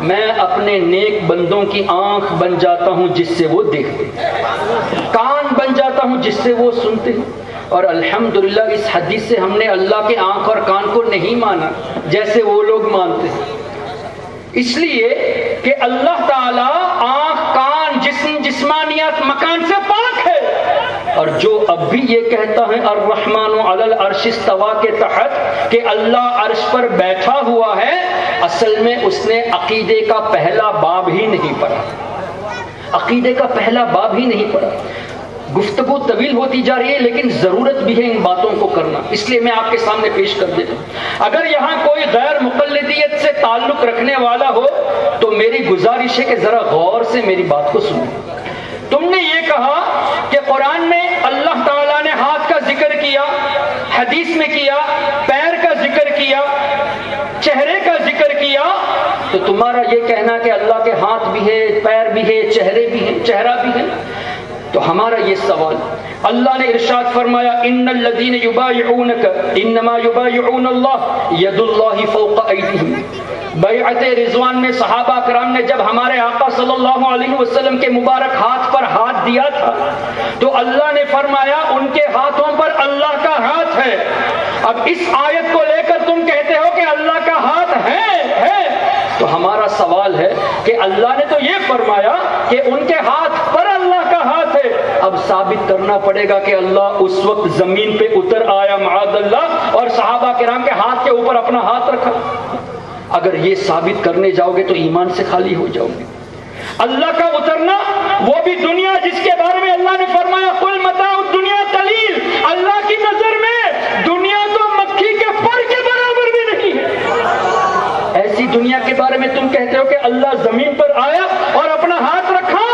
میں اپنے نیک بندوں کی آنکھ بن جاتا ہوں جس سے وہ دیکھتے، کان بن جاتا ہوں جس سے وہ سنتے ہیں. اور الحمدللہ اس حدیث سے ہم نے اللہ کے آنکھ اور کان کو نہیں مانا جیسے وہ لوگ مانتے ہیں، اس لیے کہ اللہ تعالیٰ آنکھ، کان، جسم، جسمانیات، مکان سے پاک ہے. اور جو اب بھی یہ کہتا ہے الرحمن علی العرش استویٰ کے تحت کہ اللہ عرش پر بیٹھا ہوا ہے، اصل میں اس نے عقیدے کا پہلا باب ہی نہیں پڑھا. عقیدے کا پہلا باب ہی نہیں پڑھا. گفتگو طویل ہوتی جا رہی ہے لیکن ضرورت بھی ہے ان باتوں کو کرنا، اس لیے میں آپ کے سامنے پیش کر دیتا ہوں. اگر یہاں کوئی غیر مقلدیت سے تعلق رکھنے والا ہو تو میری گزارش ہے کہ ذرا غور سے میری بات کو سنو. تم نے یہ کہا کہ قرآن میں اللہ تعالیٰ نے ہاتھ کا ذکر کیا، حدیث میں کیا، پیر کا ذکر کیا، چہرے کا ذکر کیا، تو تمہارا یہ کہنا کہ اللہ کے ہاتھ بھی ہے، پیر بھی ہے، چہرے بھی ہیں، چہرہ بھی ہے، تو ہمارا یہ سوال، اللہ نے ارشاد فرمایا ان الذین یبایعونک انما یبایعون اللہ ید اللہ فوق ایدیہم۔ بیعت رضوان میں صحابہ کرام نے جب ہمارے آقا صلی اللہ علیہ وسلم کے مبارک ہاتھ پر ہاتھ دیا تھا تو اللہ نے فرمایا ان کے ہاتھوں پر اللہ کا ہاتھ ہے۔ اب اس آیت کو لے کر تم کہتے ہو کہ اللہ کا ہاتھ ہے، تو ہمارا سوال ہے کہ اللہ نے تو یہ فرمایا کہ ان کے ہاتھ پر اللہ کا ہاتھ ہے، اب ثابت کرنا پڑے گا کہ اللہ اس وقت زمین پہ اتر آیا معاذ اللہ اور صحابہ کرام کے ہاتھ کے اوپر اپنا ہاتھ رکھا۔ اگر یہ ثابت کرنے جاؤ گے تو ایمان سے خالی ہو جاؤ گے۔ اللہ کا اترنا وہ بھی دنیا جس کے بارے میں اللہ نے فرمایا قل متاع الدنیا قلیل، اللہ کی نظر میں دنیا تو مکھی کے پر کے برابر بھی نہیں ہے۔ ایسی دنیا کے بارے میں تم کہتے ہو کہ اللہ زمین پر آیا اور اپنا ہاتھ رکھا۔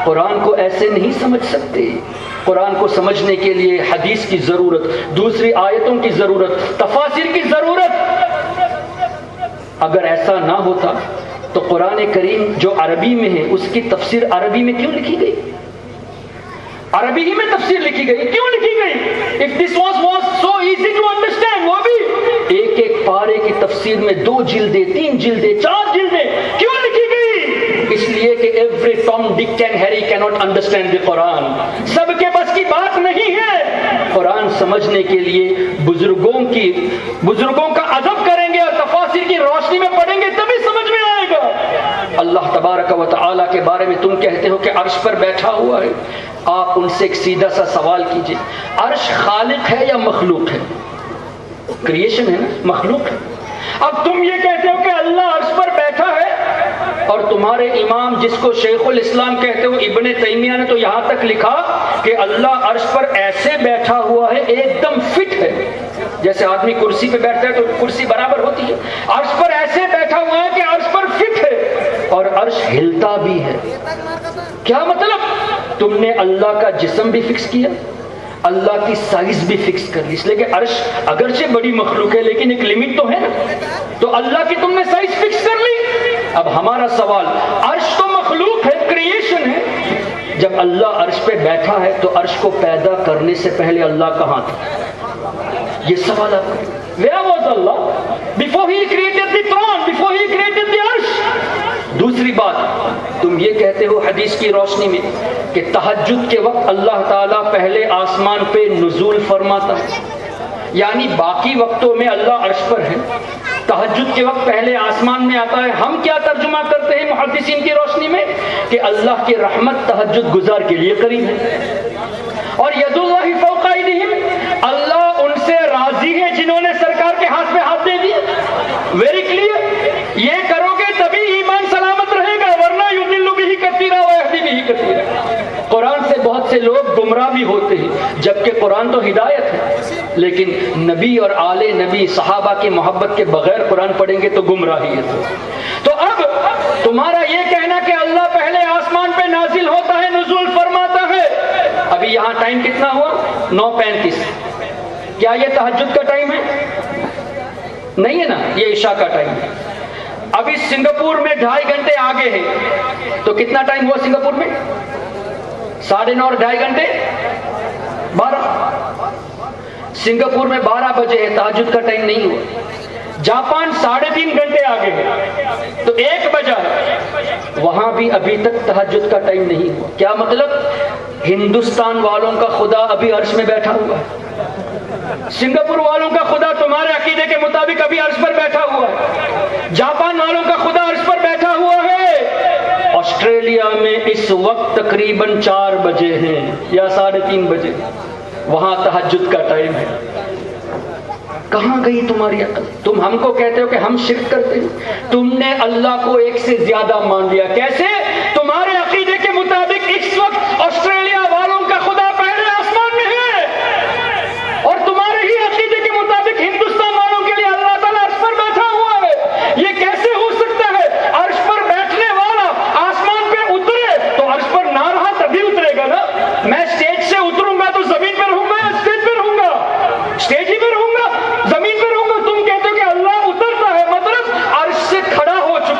قرآن کو ایسے نہیں سمجھ سکتے۔ قرآن کو سمجھنے کے لیے حدیث کی ضرورت، دوسری آیتوں کی ضرورت، تفاسیر کی ضرورت۔ اگر ایسا نہ ہوتا تو قرآن کریم جو عربی میں ہے اس کی تفسیر عربی میں کیوں لکھی گئی؟ عربی ہی میں تفسیر لکھی گئی، کیوں لکھی گئی؟ If this was so easy to understand، وہ بھی ایک ایک پارے کی تفسیر میں 2 جلدیں، 3 جلدیں، 4 جلدیں کیوں لکھی گئی؟ اس لیے کہ every Tom, Dick and Harry cannot understand the قرآن، سب کے بس کی بات نہیں ہے۔ قرآن سمجھنے کے لیے بزرگوں کا ادب کریں گے اور تفاسیر کی روشنی میں پڑھیں گے تبھی سمجھ میں آئے گا۔ اللہ تبارک و تعالیٰ کے بارے میں تم کہتے ہو کہ عرش پر بیٹھا ہوا ہے، آپ ان سے ایک سیدھا سا سوال کیجئے، عرش خالق ہے یا مخلوق ہے؟ کریشن ہے نا، مخلوق ہے۔ اب تم یہ کہتے ہو کہ اللہ عرش پر بیٹھا ہے، اور تمہارے امام جس کو شیخ الاسلام کہتے ہو ابن تیمیہ نے تو یہاں تک لکھا کہ اللہ عرش پر ایسے بیٹھا ہوا ہے ایک دم فٹ ہے، جیسے آدمی کرسی پہ بیٹھتا ہے تو کرسی برابر ہوتی ہے، عرش پر ایسے بیٹھا ہوا ہے کہ عرش پر فٹ ہے اور عرش ہلتا بھی ہے۔ کیا مطلب؟ تم نے اللہ کا جسم بھی فکس کیا، اللہ کی سائز بھی فکس کر لی، اس لیے کہ عرش اگرچہ بڑی مخلوق ہے لیکن ایک لمٹ تو ہے نا، تو اللہ کی تم نے سائز فکس کر لی۔ اب ہمارا سوال، عرش تو مخلوق ہے، کریشن ہے، جب اللہ عرش پہ بیٹھا ہے تو عرش کو پیدا کرنے سے پہلے اللہ کہاں تھا؟ یہ سوال آپ کا، where was Allah before he created the throne, before he created the arsh؟ دوسری بات، تم یہ کہتے ہو حدیث کی روشنی میں کہ تہجد کے وقت اللہ تعالیٰ پہلے آسمان پہ نزول فرماتا ہے، یعنی باقی وقتوں میں اللہ عرش پر ہے، تہجد کے وقت پہلے آسمان میں آتا ہے۔ ہم کیا ترجمہ کرتے ہیں محدثین کی روشنی میں کہ اللہ کی رحمت تہجد گزار کے لیے قریب ہے، اور ید اللہ فوق ایدیہم، اللہ ان سے راضی ہے جنہوں نے سرکار کے ہاتھ پہ ہاتھ دے دیے۔ ویری کلیئر، یہ کرو گے تبھی ایمان سلامت رہے گا، ورنہ یضل بہ کثیرا ویہدی بہ کثیرا۔ قرآن سے بہت سے لوگ گمراہ بھی ہوتے ہیں، جبکہ قرآن تو ہدایت ہے، لیکن نبی اور آل نبی صحابہ کی محبت کے بغیر قرآن پڑھیں گے تو گمراہی ہے۔ تو اب تمہارا یہ کہنا کہ اللہ پہلے آسمان پہ نازل ہوتا ہے، نزول فرماتا ہے، ابھی یہاں ٹائم کتنا ہوا؟ 9:35۔ کیا یہ تہجد کا ٹائم ہے؟ نہیں ہے نا، یہ عشاء کا ٹائم ہے۔ ابھی سنگاپور میں 2.5 گھنٹے آگے ہے، تو کتنا ٹائم ہوا سنگاپور میں؟ 9:30 اور 2.5 گھنٹے 12۔ سنگاپور میں 12 بجے ہے، تہجد کا ٹائم نہیں ہوا۔ جاپان 3.5 گھنٹے آگے ہے تو 1 بجا ہے، وہاں بھی ابھی تک تہجد کا ٹائم نہیں ہوا۔ کیا مطلب؟ ہندوستان والوں کا خدا ابھی عرش میں بیٹھا ہوا ہے، سنگاپور والوں کا خدا تمہارے عقیدے کے مطابق ابھی عرش پر بیٹھا ہوا ہے، جاپان والوں کا خدا عرش پر بیٹھا ہوا ہے، آسٹریلیا میں اس وقت تقریباً 4 بجے ہیں یا 3:30 بجے، وہاں تہجد کا ٹائم ہے۔ کہاں گئی تمہاری عقل؟ تم ہم کو کہتے ہو کہ ہم شرک کرتے ہیں، تم نے اللہ کو ایک سے زیادہ مان لیا۔ کیسے؟ تمہارے عقیدے کے مطابق اس وقت آسٹریلیا والوں کا خدا پہلے آسمان میں ہے، اور تمہارے ہی عقیدے کے مطابق ہندوستان والوں کے لیے اللہ تعالیٰ عرش پر بیٹھا ہوا ہے۔ یہ کیسے ہو سکتا ہے؟ عرش پر بیٹھنے والا آسمان پہ اترے تو عرش پر نہ رہا تبھی اترے گا نا۔ میں اسٹیج سے اتروں گا تو زمین پہ رہوں گا یا اسٹیج پہ رہوں گا؟ اسٹیج ہی پہ رہوں گا، زمین پہ رہوں گا۔ تم کہتے ہو کہ اللہ اترتا ہے، مطلب عرش سے کھڑا ہو چکا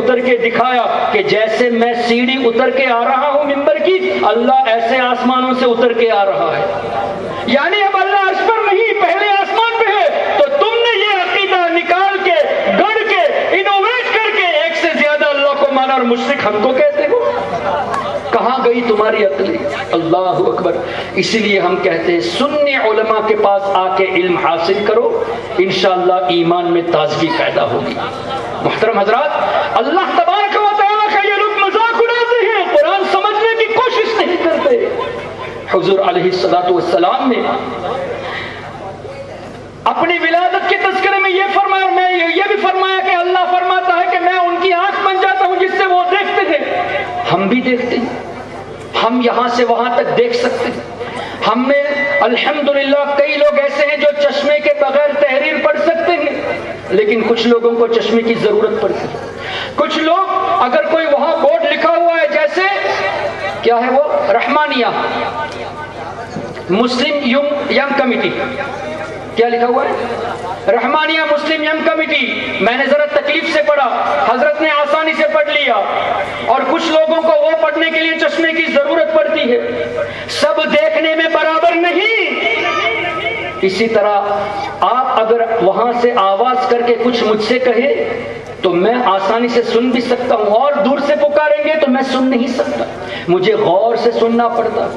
اتر کے دکھایا کہ جیسے میں سیڑھی اتر کے آ رہا ہوں منبر کی، اللہ ایسے آسمانوں سے اتر کے آ رہا ہے. یعنی اب اللہ عرش پر نہیں، پہلے آسمان پہ ہے. تو تم نے یہ عقیدہ نکال کے، گڑھ کے، انوویٹ کر کے ایک سے زیادہ اللہ کو مانا اور مشرک ہم کو کہتے ہو. کہاں گئی تمہاری عقل؟ اللہ اکبر. اسی لیے ہم کہتے ہیں سنی علماء کے پاس آ کے علم حاصل کرو، انشاءاللہ ایمان میں تازگی پیدا ہوگی. محترم حضرات، اللہ تبارک و تعالیٰ کا یہ لوگ مذاق اڑاتے ہیں، قرآن سمجھنے کی کوشش نہیں کرتے. حضور علیہ السلام نے اپنی ولادت کے تذکرے میں یہ فرمایا، اور میں یہ بھی فرمایا کہ اللہ فرماتا ہے کہ میں ان کی آنکھ بن جاتا ہوں جس سے وہ دیکھتے تھے. ہم بھی دیکھتے ہیں، ہم یہاں سے وہاں تک دیکھ سکتے ہیں. ہم میں الحمدللہ کئی لوگ ایسے ہیں جو چشمے کے بغیر تحریر پڑھ سکتے ہیں، لیکن کچھ لوگوں کو چشمے کی ضرورت پڑتی ہے. کچھ لوگ اگر کوئی وہاں بورڈ لکھا ہوا ہے، جیسے کیا ہے وہ، رحمانیہ مسلم ینگ کمیٹی، کیا لکھا ہوا ہے؟ رحمانیہ مسلم ینگ کمیٹی. میں نے ذرا تکلیف سے پڑھا، حضرت نے آسانی سے پڑھ لیا، اور کچھ لوگوں کو وہ پڑھنے کے لیے چشمے کی ضرورت پڑتی ہے. سب دیکھنے میں برابر نہیں. اسی طرح آپ اگر وہاں سے آواز کر کے کچھ مجھ سے کہے تو میں آسانی سے سن بھی سکتا ہوں، اور دور سے پکاریں گے تو میں سن نہیں سکتا. مجھے غور سے سننا پڑتا.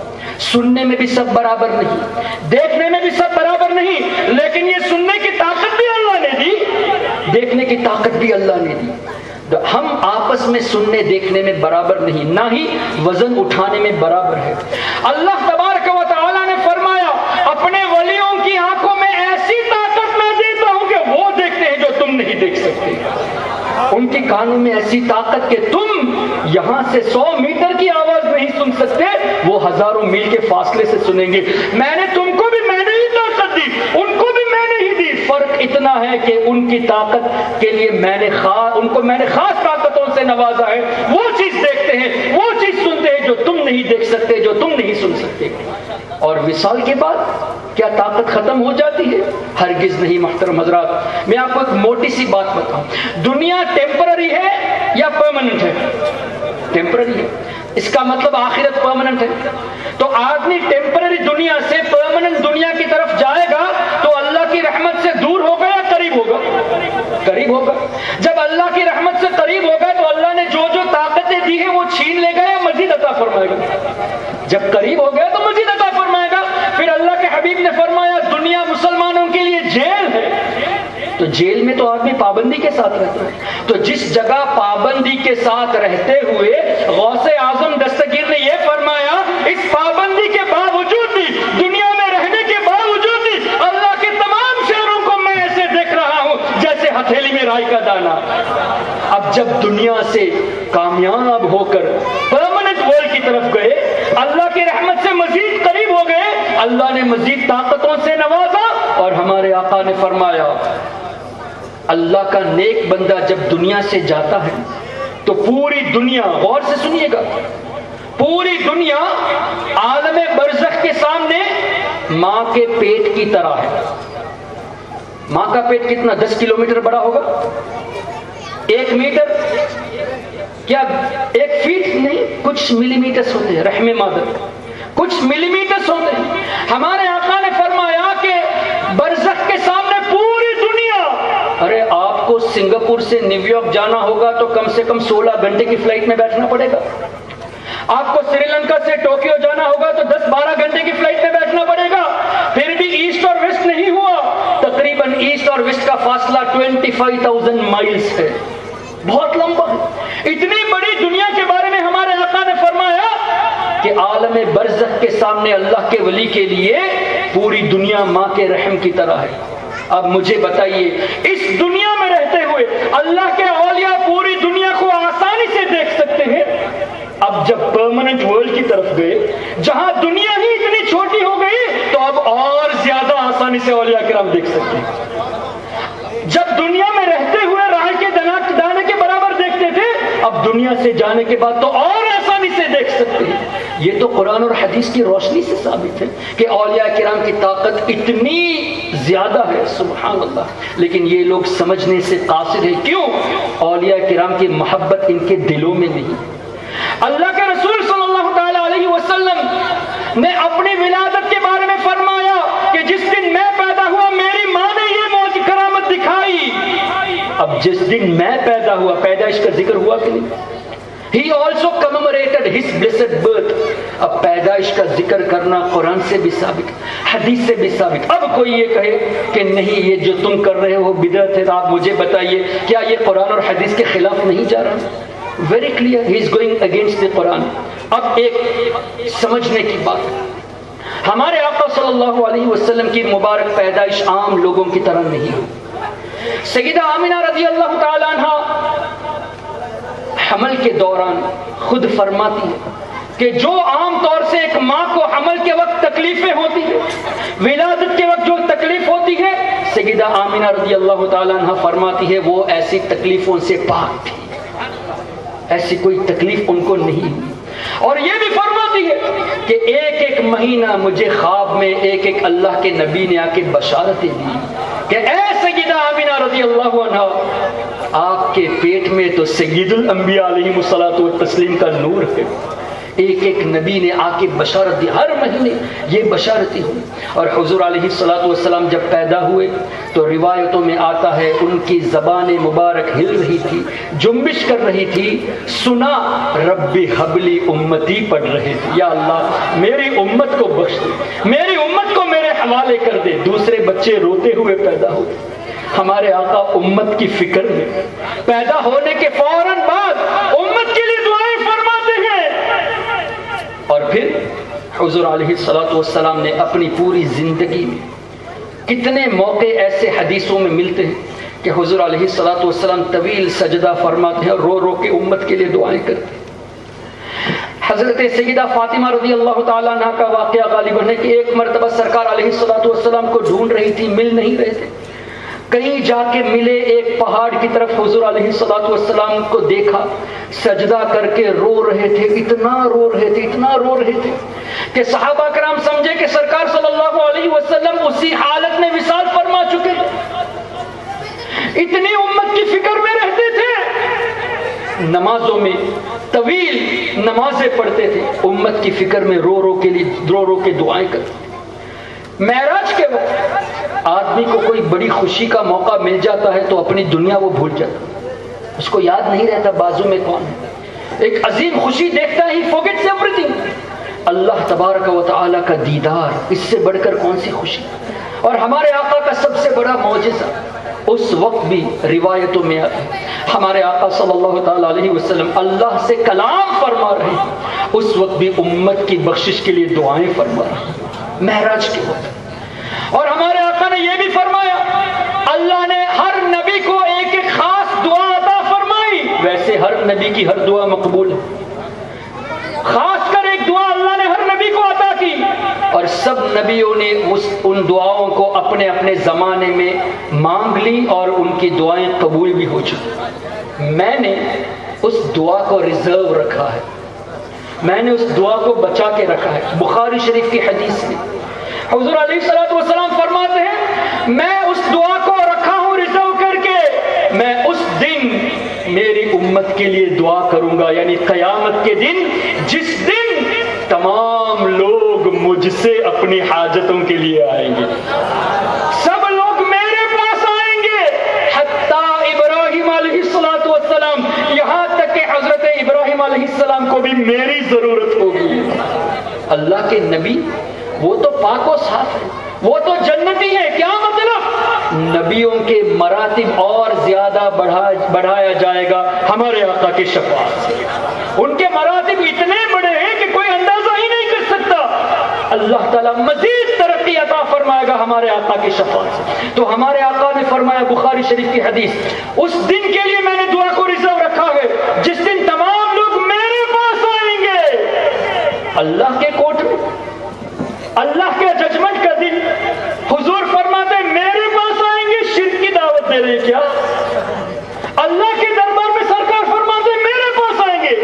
سننے میں بھی سب برابر نہیں، دیکھنے میں بھی سب برابر نہیں، لیکن یہ سننے کی طاقت بھی اللہ نے دی، دیکھنے کی طاقت بھی اللہ نے دی. ہم آپس میں سننے دیکھنے میں برابر نہیں، نہ ہی وزن اٹھانے میں برابر ہے. اللہ تبارک و تعالیٰ نے فرمایا اپنے ولیوں کی آنکھوں میں ایسی طاقت میں دیتا ہوں کہ وہ دیکھتے ہیں جو تم نہیں دیکھ سکتے. ان کے کانوں میں ایسی طاقت کہ تم یہاں سے 100 میٹر کی آواز نہیں سن سکتے، وہ ہزاروں میل کے فاصلے سے سنیں گے. میں نے تم کو بھی میں نے ہی طاقت دی، ان کو بھی میں نے ہی دی. فرق اتنا ہے کہ ان کی طاقت کے لیے ان کو میں نے خاص طاقتوں سے نوازا ہے. وہ چیز دیکھتے ہیں، وہ چیز سنتے ہیں جو تم نہیں دیکھ سکتے، جو تم نہیں سن سکتے. اور وصال کے بعد کیا طاقت ختم ہو جاتی ہے؟ ہرگز نہیں. محترم حضرات، میں آپ کو ایک موٹی سی بات بتاؤں. دنیا ٹیمپرری ہے یا پرماننٹ ہے؟ ٹیمپرری ہے. اس کا مطلب آخرت پرماننٹ ہے. تو آدمی ٹیمپرری دنیا سے پرماننٹ دنیا کی طرف جائے گا تو اللہ کی رحمت سے دور ہوگا یا قریب ہوگا؟ قریب ہوگا. جب اللہ کی رحمت سے قریب ہوگا تو اللہ نے جو طاقتیں دی ہیں وہ چھین لے گا یا مزید عطا فرمائے گا؟ جب قریب ہو گیا تو مزید عطا فرمائے گا. پھر اللہ کے حبیب نے فرمایا دنیا مسلمانوں کے لیے جیل ہے. تو جیل میں تو آدمی پابندی کے ساتھ رہتا ہے. تو جس جگہ پابندی کے ساتھ رہتے ہوئے غوث اعظم دستگیر نے یہ فرمایا، اس پابندی کے باوجود بھی، دنیا میں رہنے کے باوجود بھی اللہ کے تمام شہروں کو میں ایسے دیکھ رہا ہوں جیسے ہتھیلی میں رائی کا دانہ. اب جب دنیا سے کامیاب ہو کر پرماننٹ ورلڈ کی طرف گئے، اللہ کی رحمت سے مزید قریب ہو گئے، اللہ نے مزید طاقتوں سے نوازا. اور ہمارے آقا نے فرمایا اللہ کا نیک بندہ جب دنیا سے جاتا ہے تو پوری دنیا، غور سے سنیے گا، پوری دنیا عالم برزخ کے سامنے ماں کے پیٹ کی طرح ہے. ماں کا پیٹ کتنا؟ 10 کلومیٹر بڑا ہوگا. 1 میٹر کیا 1 فیٹ نہیں، کچھ ملی میٹرز ہوتے ہیں. رحم مادر کچھ ملی میٹرز ہوتے ہیں. ہمارے آقا نے فرمایا کہ برزخ کے سامنے پوری دنیا. ارے آپ کو سنگاپور سے نیو یارک جانا ہوگا تو کم سے کم 16 گھنٹے کی فلائٹ میں بیٹھنا پڑے گا. آپ کو سری لنکا سے ٹوکیو جانا ہوگا تو 10-12 گھنٹے کی فلائٹ میں بیٹھنا پڑے گا. پھر بھی ایسٹ اور ویسٹ نہیں ہوا. تقریباً ایسٹ اور ویسٹ کا فاصلہ 25,000 مائلز ہے. بہت لمبا ہے. اتنی بڑی دنیا کے بارے میں ہمارے آقا نے فرمایا کہ عالم برزخ کے سامنے اللہ کے ولی کے لیے پوری دنیا ماں کے رحم کی طرح ہے. اب مجھے بتائیے، اس دنیا میں رہتے ہوئے اللہ کے اولیاء پوری دنیا کو آسانی سے دیکھ سکتے ہیں. اب جب پرماننٹ ورلڈ کی طرف گئے جہاں دنیا ہی اتنی چھوٹی ہو گئی تو اب اور زیادہ آسانی سے اولیاء کرام دیکھ سکتے ہیں. جب دنیا میں رہتے ہوئے راہ کے دانے کے برابر دیکھتے تھے، اب دنیا سے جانے کے بعد تو اور آسانی سے دیکھ سکتے ہیں. یہ تو قرآن اور حدیث کی روشنی سے ثابت ہے کہ اولیاء کرام کی طاقت اتنی زیادہ ہے، سبحان اللہ، لیکن یہ لوگ سمجھنے سے قاصر ہیں۔ کیوں؟ اولیاء کرام کی محبت ان کے دلوں میں نہیں۔ اللہ کے رسول صلی اللہ تعالی علیہ وسلم نے اپنی ولادت کے بارے میں فرمایا کہ جس دن میں پیدا ہوا میری ماں نے یہ موج کرامت دکھائی۔ اب جس دن میں پیدا ہوا، پیدائش کا ذکر ہوا کہ نہیں؟ He also commemorated his blessed birth۔ اب پیدائش کا ذکر کرنا قرآن سے بھی ثابت، حدیث سے بھی ثابت۔ اب کوئی یہ کہے کہ نہیں یہ جو تم کر رہے ہو بدعت ہے، آپ مجھے بتائیے کیا یہ قرآن اور حدیث کے خلاف نہیں جا رہا؟ Very clear, he is going against the Quran. اب ایک سمجھنے کی بات، ہمارے آقا صلی اللہ علیہ وسلم کی مبارک پیدائش عام لوگوں کی طرح نہیں ہے۔ سیدہ آمینہ رضی اللہ تعالی عنہ حمل کے دوران خود فرماتی ہے کہ جو عام طور سے ایک ماں کو حمل کے وقت تکلیفیں ہوتی ہیں، ولادت کے وقت جو تکلیف ہوتی ہے، سیدہ آمینہ رضی اللہ تعالی عنہ فرماتی ہے وہ ایسی تکلیفوں سے پاک تھی، ایسی کوئی تکلیف ان کو نہیں ہوئی۔ اور یہ بھی فرماتی ہے کہ ایک ایک مہینہ مجھے خواب میں ایک ایک اللہ کے نبی نے آ کے بشارتیں دی کہ اے سیدہ آمینہ رضی اللہ عنہ، آپ کے پیٹ میں تو سید الانبیاء علیہ الصلوۃ والتسلیم کا نور ہے۔ ایک ایک نبی نے آ کے بشارت دی، ہر مہینے یہ بشارتیں ہوئی۔ اور حضور علیہ الصلوۃ والسلام جب پیدا ہوئے تو روایتوں میں آتا ہے ان کی زبان مبارک ہل رہی تھی، جنبش کر رہی تھی، سنا رب حبلی امتی پڑھ رہے تھے، یا اللہ میری امت کو بخش دے، میری امت کو میرے حوالے کر دے۔ دوسرے بچے روتے ہوئے پیدا ہوئے۔ ہمارے آقا امت کی فکر میں پیدا ہونے کے فوراً بعد امت کے لیے دعائیں فرماتے ہیں۔ اور پھر حضور علیہ الصلوۃ والسلام نے اپنی پوری زندگی میں کتنے موقع ایسے حدیثوں میں ملتے ہیں کہ حضور علیہ الصلوۃ والسلام طویل سجدہ فرماتے ہیں اور رو رو کے امت کے لیے دعائیں کرتے ہیں۔ حضرت سیدہ فاطمہ رضی اللہ تعالیٰ عنہ کا واقعہ غالباً ہے کہ ایک مرتبہ سرکار علیہ الصلوۃ والسلام کو ڈھونڈ رہی تھی، مل نہیں رہے تھے، کہیں جا کے ملے، ایک پہاڑ کی طرف حضور علیہ الصلوۃ والسلام کو دیکھا، سجدہ کر کے رو رہے تھے، اتنا رو رہے تھے، اتنا رو رہے تھے کہ صحابہ کرام سمجھے کہ سرکار صلی اللہ علیہ وسلم اسی حالت میں وصال فرما چکے، اتنی امت کی فکر میں رہتے تھے۔ نمازوں میں طویل نمازیں پڑھتے تھے، امت کی فکر میں رو رو کے دعائیں کرتے۔ معراج کے وقت آدمی کو کوئی بڑی خوشی کا موقع مل جاتا ہے تو اپنی دنیا وہ بھول جاتا ہے، اس کو یاد نہیں رہتا بازو میں کون ہے۔ ایک عظیم خوشی دیکھتا ہی forgets everything۔ اللہ تبارک و تعالی کا دیدار، اس سے بڑھ کر کون سی خوشی؟ اور ہمارے آقا کا سب سے بڑا معجزہ اس وقت بھی روایتوں میں آتا ہے، ہمارے آقا صلی اللہ تعالی علیہ وسلم اللہ سے کلام فرما رہے ہیں، اس وقت بھی امت کی بخشش کے لیے دعائیں فرما رہے ہیں معراج کے وقت۔ اور ہمارے آقا نے یہ بھی فرمایا اللہ نے ہر نبی کو ایک ایک خاص دعا عطا فرمائی، ویسے ہر نبی کی ہر دعا مقبول ہے، خاص کر ایک دعا اللہ نے ہر نبی کو عطا کی، اور سب نبیوں نے ان دعاؤں کو اپنے اپنے زمانے میں مانگ لی اور ان کی دعائیں قبول بھی ہو چکی۔ میں نے اس دعا کو ریزرو رکھا ہے، میں نے اس دعا کو بچا کے رکھا ہے۔ بخاری شریف کی حدیث میں حضور علیہ الصلوۃ والسلام فرماتے ہیں میں اس دعا کو رکھا ہوں ریزرو کر کے، میں اس دن میری امت کے لیے دعا کروں گا، یعنی قیامت کے دن، جس دن تمام لوگ مجھ سے اپنی حاجتوں کے لیے آئیں گے، سب لوگ میرے پاس آئیں گے، حتیٰ ابراہیم علیہ الصلوۃ والسلام، یہاں تک کہ حضرت ابراہیم علیہ السلام کو بھی میری ضرورت ہوگی۔ اللہ کے نبی وہ تو پاک و صاف ہے، وہ تو جنتی ہے، کیا مطلب؟ نبیوں کے مراتب اور زیادہ بڑھایا جائے گا ہمارے آقا کی شفاعت سے۔ ان کے مراتب اتنے بڑے ہیں کہ کوئی اندازہ ہی نہیں کر سکتا۔ اللہ تعالیٰ مزید ترقی عطا فرمائے گا ہمارے آقا کی شفاعت سے۔ تو ہمارے آقا نے فرمایا بخاری شریف کی حدیث، اس دن کے لیے میں نے دعا کو ریزرو رکھا ہے جس دن تمام لوگ میرے پاس آئیں گے اللہ کے کوٹ میں، اللہ کے ججمنٹ کا دن۔ حضور فرماتے میرے پاس آئیں گے، شرک کی دعوت دے رہے کیا؟ اللہ کے دربار میں سرکار فرماتے میرے پاس آئیں گے،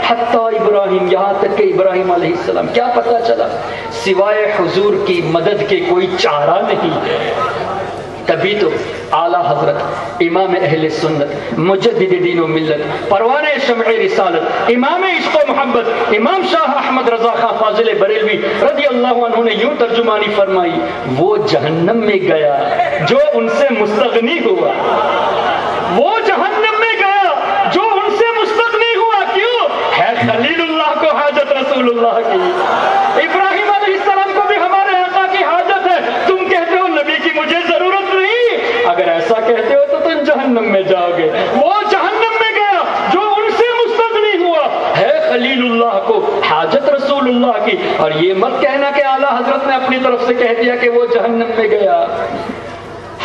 حتیٰ ابراہیم، یہاں تک کہ ابراہیم ابراہیم علیہ السلام. کیا پتہ چلا؟ سوائے حضور کی مدد کے کوئی چارہ نہیں ہے. تبھی تو اعلیٰ حضرت امام اہل سنت، مجدد دین و ملت، پروانہ شمع رسالت، امام عشق و محبت، امام شاہ احمد رضا خان فاضل بریلوی رضی اللہ عنہ نے یوں ترجمانی فرمائی: وہ جہنم میں گیا جو ان سے مستغنی ہوا. وہ جہنم میں گیا جو ان سے مستغنی ہوا. کیوں؟ ہے خلیل اللہ کو حاجت رسول اللہ کی. ابراہیم علیہ السلام کو بھی ہمارے آقا کی حاجت ہے. تم کہتے ہو نبی کی مجھے ضرورت نہیں. اگر ایسا کہتے ہو تو تم جہنم میں جاؤ گے. وہ جہنم میں گیا جو ان سے مستغنی ہوا. ہے خلیل اللہ کو حاجت رسول اللہ کی. اور یہ مت کہنا کہ اعلیٰ حضرت نے اپنی طرف سے کہہ دیا کہ وہ جہنم میں گیا.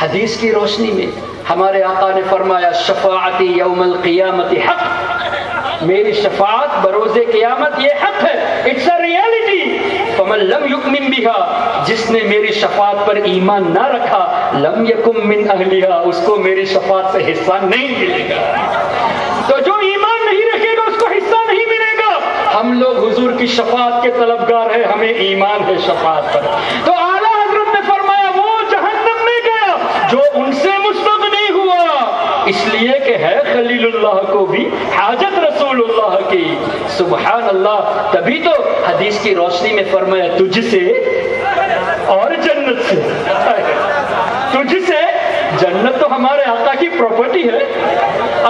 حدیث کی روشنی میں ہمارے آقا نے فرمایا: شفاعتی یوم القیامت حق. میری شفاعت بروز قیامت یہ حق ہے. It's a reality. فمن لم یؤمن بها، جس نے میری شفاعت پر ایمان نہ رکھا، لم یکن من اہلھا، اس کو میری شفاعت سے حصہ نہیں ملے گا. تو جو ایمان نہیں رکھے گا اس کو حصہ نہیں ملے گا. ہم لوگ حضور کی شفاعت کے طلبگار ہیں، ہمیں ایمان ہے شفاعت پر. تو اعلیٰ حضرت نے فرمایا وہ جہنم میں گیا جو ان سے مستغنی ہوا، اس لیے کہ ہے خلیل اللہ کو بھی حاجت رسول اللہ کی. سبحان اللہ. تبھی تو حدیث کی روشنی میں فرمایا: تجھ سے اور جنت سے. تجھ سے جنت تو ہمارے آقا کی پراپرٹی ہے.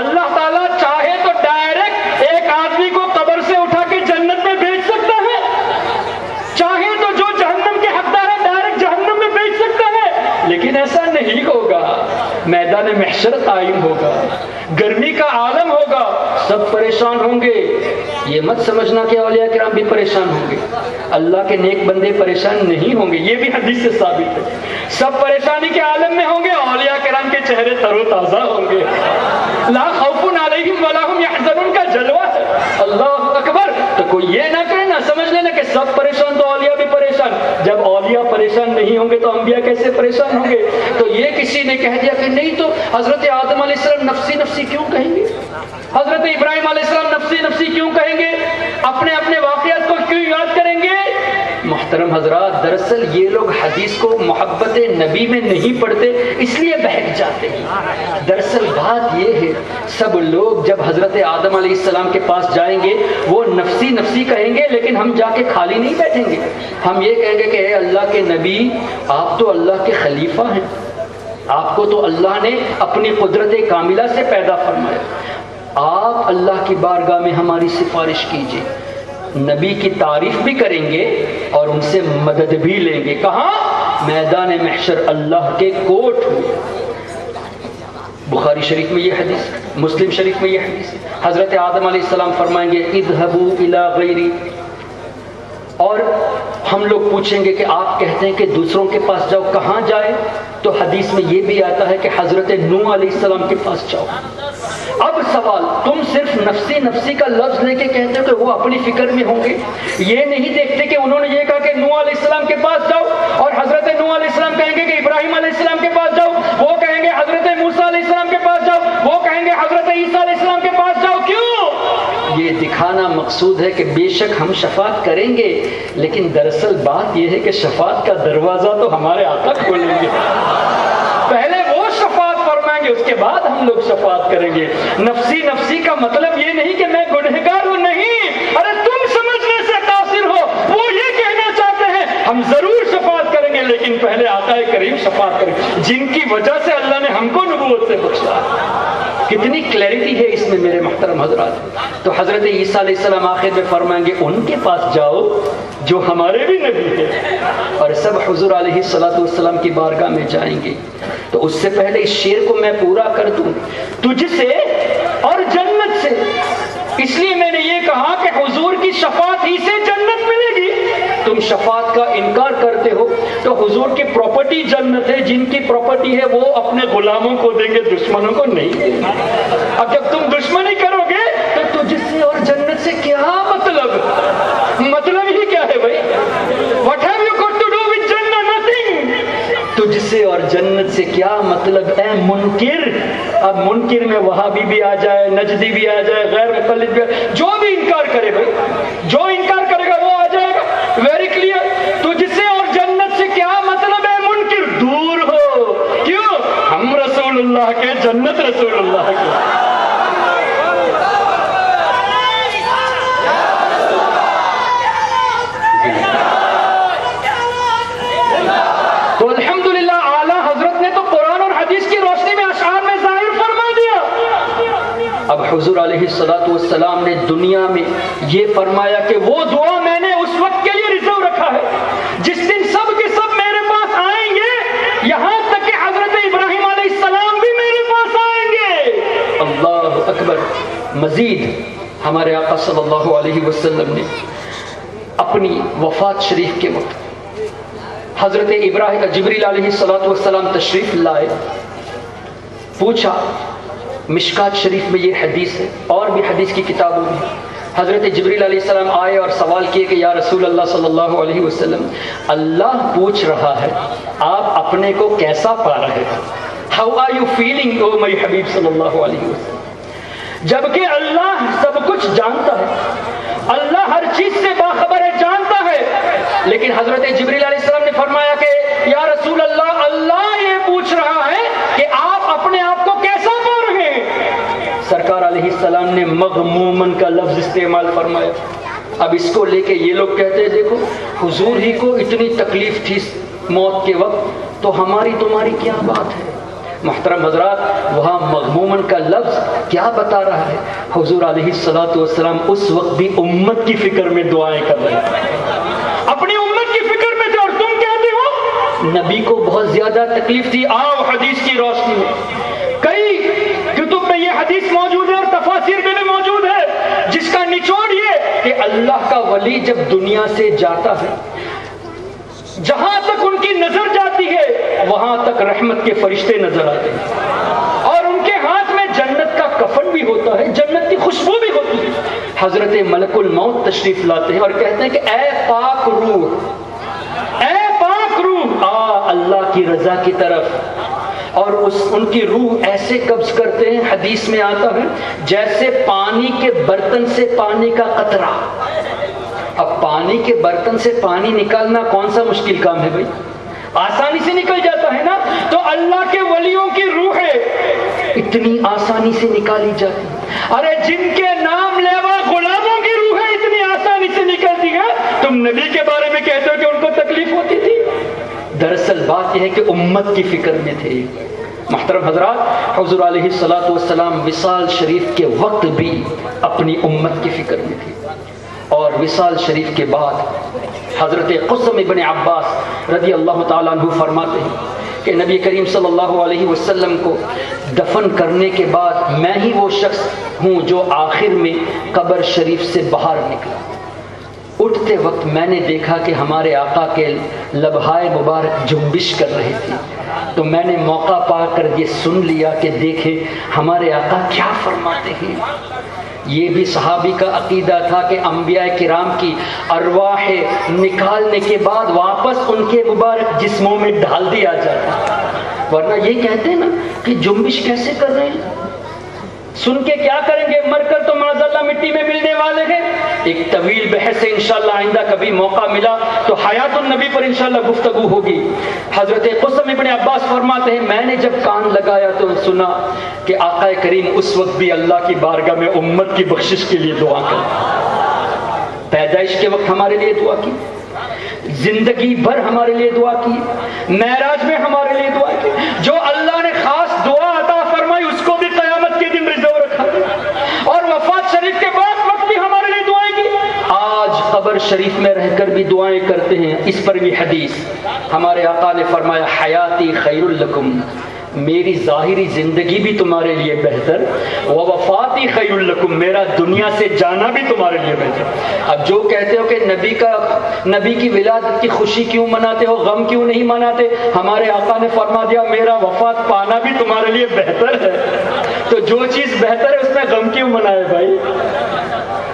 اللہ تعالیٰ چاہے تو ڈائریکٹ ایک آدمی کو قبر سے اٹھا کے جنت میں بھیج سکتا ہے. چاہے تو جو جہنم کے حقدار ہے ڈائریکٹ جہنم میں بھیج سکتا ہے. لیکن ایسا نہیں ہوگا. میدان محشر قائم ہوگا، گرمی کا عالم ہوگا، سب پریشان ہوں گے. یہ مت سمجھنا کہ اولیاء کرام بھی پریشان ہوں گے. اللہ کے نیک بندے پریشان نہیں ہوں گے. یہ بھی حدیث سے ثابت ہے. سب پریشانی کے عالم میں ہوں گے. اولیاء کرام کے چہرے تر و تازہ ہوں گے. لا خوف علیہم ولا هم یحزنون کا جلوہ ہے. اللہ اکبر. تو کوئی یہ نہ کرے، نہ سمجھ لینا کہ سب پریشان تو اولیاء بھی پریشان. جب اولیاء پریشان نہیں ہوں گے تو انبیاء کیسے پریشان ہوں گے؟ تو یہ کسی نے کہہ دیا کہ نہیں تو حضرت آدم علیہ السلام نفسی نفسی کیوں کہیں گے؟ حضرت ابراہیم علیہ السلام نفسی نفسی کیوں کہیں گے؟ اپنے اپنے واقعات کو کیوں یاد کریں گے؟ محترم حضرات، دراصل یہ لوگ حدیث کو محبت نبی میں نہیں پڑھتے، اس لیے بہک جاتے ہیں. دراصل بات یہ ہے، سب لوگ جب حضرت آدم علیہ السلام کے پاس جائیں گے وہ نفسی نفسی کہیں گے، لیکن ہم جا کے خالی نہیں بیٹھیں گے. ہم یہ کہیں گے کہ اے اللہ کے نبی، آپ تو اللہ کے خلیفہ ہیں. آپ کو تو اللہ نے اپنی قدرت کاملہ سے پیدا فرمایا. آپ اللہ کی بارگاہ میں ہماری سفارش کیجیے. نبی کی تعریف بھی کریں گے اور ان سے مدد بھی لیں گے. کہاں؟ میدان محشر اللہ کے کوٹ میں. بخاری شریف میں یہ حدیث، مسلم شریف میں یہ حدیث. حضرت آدم علیہ السلام فرمائیں گے: اذهبوا الى غیری. اور ہم لوگ پوچھیں گے کہ آپ کہتے ہیں کہ دوسروں کے پاس جاؤ، کہاں جائے؟ تو حدیث میں یہ بھی آتا ہے کہ حضرت نوح علیہ السلام کے پاس جاؤ. اب سوال، تم صرف نفسی نفسی کا لفظ لے کے کہتے ہو کہ وہ اپنی فکر میں ہوں گے. یہ نہیں دیکھتے کہ انہوں نے یہ کہا کہ نوح علیہ السلام کے پاس جاؤ، اور حضرت نوح علیہ السلام کہیں گے کہ ابراہیم علیہ السلام کے پاس جاؤ. وہ کہیں گے حضرت موسیٰ علیہ السلام کے پاس جاؤ. وہ کہیں گے حضرت عیسیٰ علیہ السلام کے پاس جاؤ. کیوں؟ یہ دکھانا مقصود ہے کہ بے شک ہم شفاعت کریں گے، لیکن دراصل بات یہ ہے کہ شفاعت کا دروازہ تو ہمارے آقا کھولیں گے. پہلے وہ شفاعت فرمائیں گے، اس کے بعد ہم لوگ شفاعت کریں گے. نفسی نفسی کا مطلب یہ نہیں کہ میں گنہگار ہوں، نہیں. ارے تم سمجھنے سے قاصر ہو. وہ یہ کہنا چاہتے ہیں ہم ضرور شفاعت کریں گے، لیکن پہلے آقا کریم شفاعت کریں گے، جن کی وجہ سے اللہ نے ہم کو نبوت سے بخشا. کتنی کلیئرٹی ہے اس میں میرے محترم حضرات. تو حضرت عیسیٰ علیہ السلام آخر میں فرمائیں گے ان کے پاس جاؤ جو ہمارے بھی نبی ہیں. اور سب حضور علیہ السلام کی بارگاہ میں جائیں گے. تو اس سے پہلے اس شعر کو میں پورا کر دوں: تجھ سے اور جنت سے. اس لیے میں نے یہ کہا کہ حضور کی شفاعت ہی سے جنت ملے گی. تم شفاعت کا انکار کرتے ہو تو حضور کی پراپرٹی جنت ہے. جن کی پراپرٹی ہے وہ اپنے غلاموں کو دیں گے، دشمنوں کو نہیں دیں گے. اب جب تم دشمنی کرو گے تو تجھ سے اور جنت سے کیا مطلب؟ مطلب ہی کیا ہے بھائی؟ What have you got to do with Jannah? Nothing. تجھ سے اور جنت سے کیا مطلب اے منکر؟ اب منکر میں وہابی بھی آ جائے، نجدی بھی آ جائے، غیر مقلد بھی آ جائے، جو بھی انکار کرے بھائی، جو انکار کرے گا وہ حضور علیہ الصلوۃ والسلام نے دنیا میں یہ فرمایا کہ وہ دعا میں نے اس وقت کے لیے ریزرو رکھا ہے جس دن سب کے سب میرے پاس آئیں گے، یہاں تک کہ حضرت ابراہیم علیہ السلام بھی میرے پاس آئیں گے۔ اللہ اکبر۔ مزید ہمارے آقا صلی اللہ علیہ وسلم نے اپنی وفات شریف کے وقت حضرت ابراہیم جبریل علیہ السلام تشریف لائے، پوچھا، مشکات شریف میں یہ حدیث ہے اور بھی حدیث کی کتابوں میں، حضرت جبریل علیہ السلام آئے اور سوال کیے کہ یا رسول اللہ صلی اللہ علیہ وسلم، اللہ پوچھ رہا ہے آپ اپنے کو کیسا پا رہے ہیں؟ How are you feeling او میرے حبیب صلی اللہ علیہ وسلم؟ جبکہ اللہ سب کچھ جانتا ہے، اللہ ہر چیز سے باخبر ہے، جانتا ہے، لیکن حضرت جبریل علیہ السلام نے فرمایا کہ یا رسول اللہ، اللہ یہ پوچھ رہا ہے کہ آپ اپنے آپ کو کیسا پا رہے ہیں؟ سرکار علیہ السلام نے مغمومن کا لفظ استعمال فرمایا۔ اب اس کو لے کے یہ لوگ کہتے ہیں دیکھو حضور ہی کو اتنی تکلیف تھی موت کے وقت، تو ہماری تمہاری کیا بات ہے؟ محترم حضرات، وہاں مغمومن کا لفظ کیا بتا رہا ہے؟ حضور علیہ الصلوۃ والسلام اس وقت بھی امت کی فکر میں دعائیں کر رہے تھے، اپنی امت کی فکر میں تھے، اور تم کہتے ہو نبی کو بہت زیادہ تکلیف تھی۔ آؤ حدیث کی روشنی میں کئی کتب میں یہ حدیث موجود ہے اور تفاسیر میں بھی موجود ہے، جس کا نچوڑ یہ کہ اللہ کا ولی جب دنیا سے جاتا ہے، جہاں تک ان کی نظر جاتی ہے وہاں تک رحمت کے فرشتے نظر آتے ہیں، اور ان کے ہاتھ میں جنت کا کفن بھی ہوتا ہے، جنت کی خوشبو بھی ہوتی ہے۔ حضرت ملک الموت تشریف لاتے ہیں اور کہتے ہیں کہ اے پاک روح، اے پاک روح، آ اللہ کی رضا کی طرف، اور ان کی روح ایسے قبض کرتے ہیں، حدیث میں آتا ہے جیسے پانی کے برتن سے پانی کا قطرہ۔ اب پانی کے برتن سے پانی نکالنا کون سا مشکل کام ہے بھائی؟ آسانی سے نکل جاتا ہے نا۔ تو اللہ کے ولیوں کی روحیں اتنی آسانی سے نکالی جاتی ہیں۔ ارے جن کے نام لیوا غلاموں کی روحیں اتنی آسانی سے نکلتی ہیں، تم نبی کے بارے میں کہتے ہو کہ ان کو تکلیف ہوتی تھی؟ دراصل بات یہ ہے کہ امت کی فکر میں تھے۔ محترم حضرات، حضور علیہ الصلوۃ والسلام وصال شریف کے وقت بھی اپنی امت کی فکر میں تھے، اور وصال شریف کے بعد حضرت قسم ابن عباس رضی اللہ تعالیٰ عنہ فرماتے ہیں کہ نبی کریم صلی اللہ علیہ وسلم کو دفن کرنے کے بعد میں ہی وہ شخص ہوں جو آخر میں قبر شریف سے باہر نکلا۔ اٹھتے وقت میں نے دیکھا کہ ہمارے آقا کے لبہائے مبارک جنبش کر رہے تھے، تو میں نے موقع پا کر یہ سن لیا کہ دیکھیں ہمارے آقا کیا فرماتے ہیں۔ یہ بھی صحابی کا عقیدہ تھا کہ انبیاء کرام کی ارواح نکالنے کے بعد واپس ان کے مبارک جسموں میں ڈال دیا جاتا، ورنہ یہ کہتے ہیں نا کہ جنبش کیسے کر رہے ہیں، سن کے کیا کریں گے، مر کر تو معاذاللہ مٹی میں ملنے والے ہیں۔ ایک طویل بحث سے انشاءاللہ آئندہ کبھی موقع ملا تو حیات النبی پر انشاءاللہ گفتگو ہوگی۔ حضرت قسم ابن عباس فرماتے ہیں میں نے جب کان لگایا تو سنا کہ آقا کریم اس وقت بھی اللہ کی بارگاہ میں امت کی بخشش کے لیے دعا کر، پیدائش کے وقت ہمارے لیے دعا کی، زندگی بھر ہمارے لیے دعا کی، معراج میں ہمارے لیے دعا کی، جو اللہ نے خاص دعا عطا فرمائی اس کو بھی قیامت کے دن ریزرو رکھا، اور وفات شریف کے بعد وقت بھی ہمارے لیے دعائیں کی۔ آج قبر شریف میں رہ کر بھی دعائیں کرتے ہیں۔ اس پر بھی حدیث ہمارے آقا نے فرمایا حیاتی خیر لکم، میری ظاہری زندگی بھی تمہارے لیے بہتر، ووفاتی خیر لکم، میرا دنیا سے جانا بھی تمہارے لیے بہتر۔ اب جو کہتے ہو کہ نبی کی ولادت کی خوشی کیوں مناتے ہو، غم کیوں نہیں مناتے، ہمارے آقا نے فرما دیا میرا وفات پانا بھی تمہارے لیے بہتر ہے، تو جو چیز بہتر ہے اس میں غم کیوں منائے بھائی؟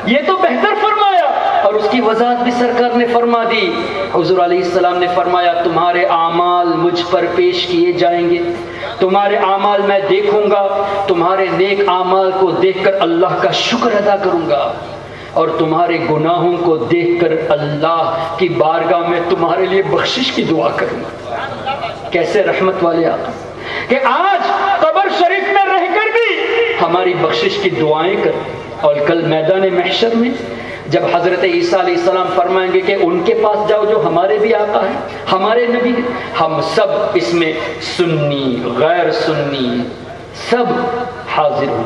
یہ تو بہتر فرمایا، اور اس کی وضاحت بھی سرکار نے فرما دی۔ حضور علیہ السلام نے فرمایا تمہارے اعمال مجھ پر پیش کیے جائیں گے، تمہارے اعمال میں دیکھوں گا، تمہارے نیک اعمال کو دیکھ کر اللہ کا شکر ادا کروں گا، اور تمہارے گناہوں کو دیکھ کر اللہ کی بارگاہ میں تمہارے لیے بخشش کی دعا کروں گا۔ کیسے رحمت والے آقا کہ آج قبر شریف میں رہ کر بھی ہماری بخشش کی دعائیں کر، اور کل میدان محشر میں جب حضرت عیسیٰ علیہ السلام فرمائیں گے کہ ان کے پاس جاؤ جو ہمارے بھی آقا ہیں، ہمارے نبی ہیں، ہم سب اس میں سنی غیر سنی سب حاضر ہوں۔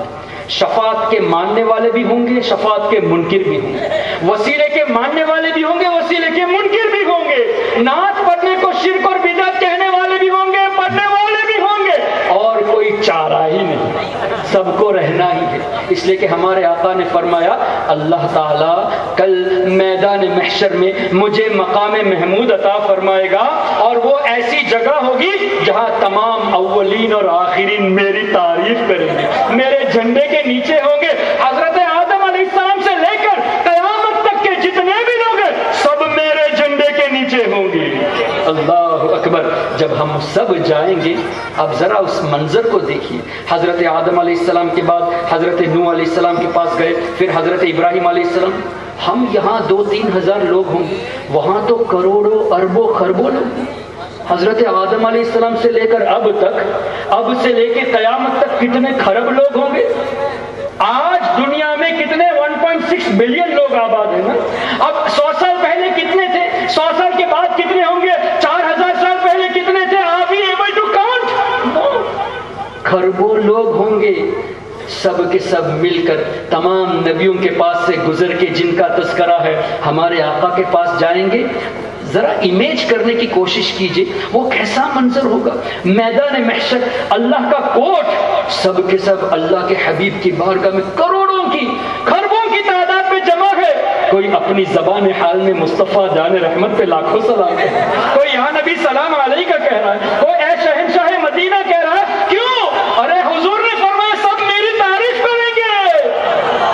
شفاعت کے ماننے والے بھی ہوں گے، شفاعت کے منکر بھی ہوں گے، وسیلے کے ماننے والے بھی ہوں گے، وسیلے کے منکر بھی ہوں گے، نعت پڑھنے کو شرک اور بدعت کہنے والے بھی ہوں گے، پڑھنے والے بھی ہوں گے، اور کوئی چارہ ہی نہیں، سب کو رہنا ہی ہے۔ اس لیے کہ ہمارے آقا نے فرمایا اللہ تعالیٰ کل میدان محشر میں مجھے مقام محمود عطا فرمائے گا، اور وہ ایسی جگہ ہوگی جہاں تمام اولین اور آخرین میری تعریف کریں گے، میرے جھنڈے کے نیچے ہوں گے۔ حضرت آدم علیہ السلام سے لے کر قیامت تک کے جتنے بھی لوگ ہیں سب میرے جھنڈے کے نیچے ہوں گے۔ اللہ اکبر۔ جب ہم سب جائیں گے، اب ذرا اس منظر کو دیکھیے، حضرت آدم علیہ السلام کے بعد حضرت نوح علیہ السلام کے پاس گئے، پھر حضرت ابراہیم علیہ السلام۔ ہم یہاں 2-3 ہزار لوگ ہوں گے، وہاں تو کروڑوں اربوں خربوں لوگ ہیں۔ حضرت آدم علیہ السلام سے لے کر اب تک، اب سے لے کے قیامت تک کتنے خرب لوگ ہوں گے؟ آج دنیا میں کتنے 1.6 بلین لوگ آباد ہیں نا؟ اب 100 سال پہلے کتنے تھے؟ 100 سال کے بعد کتنے ہوں گے؟ 4000 سال پہلے کتنے تھے؟ آپ ہی ایبل ٹو کاؤنٹ؟ خربوں لوگ ہوں گے، سب کے سب مل کر تمام نبیوں کے پاس سے گزر کے جن کا تذکرہ ہے ہمارے آقا کے پاس جائیں گے۔ ذرا امیج کرنے کی کوشش کیجئے وہ کیسا منظر ہوگا۔ میدان محشر، اللہ کا کوٹ، سب کے سب اللہ کے حبیب کی بارگاہ میں کروڑوں کی خربوں کی تعداد میں جمع ہے۔ کوئی اپنی زبان حال میں مصطفیٰ جان رحمت پہ لاکھوں سلام ہے، کوئی یا نبی سلام علیکہ کہہ رہا ہے، کوئی اے شہنشاہ مدینہ کہہ رہا ہے۔ کیوں؟ ارے حضور نے فرمایا سب میری تعریف کریں گے۔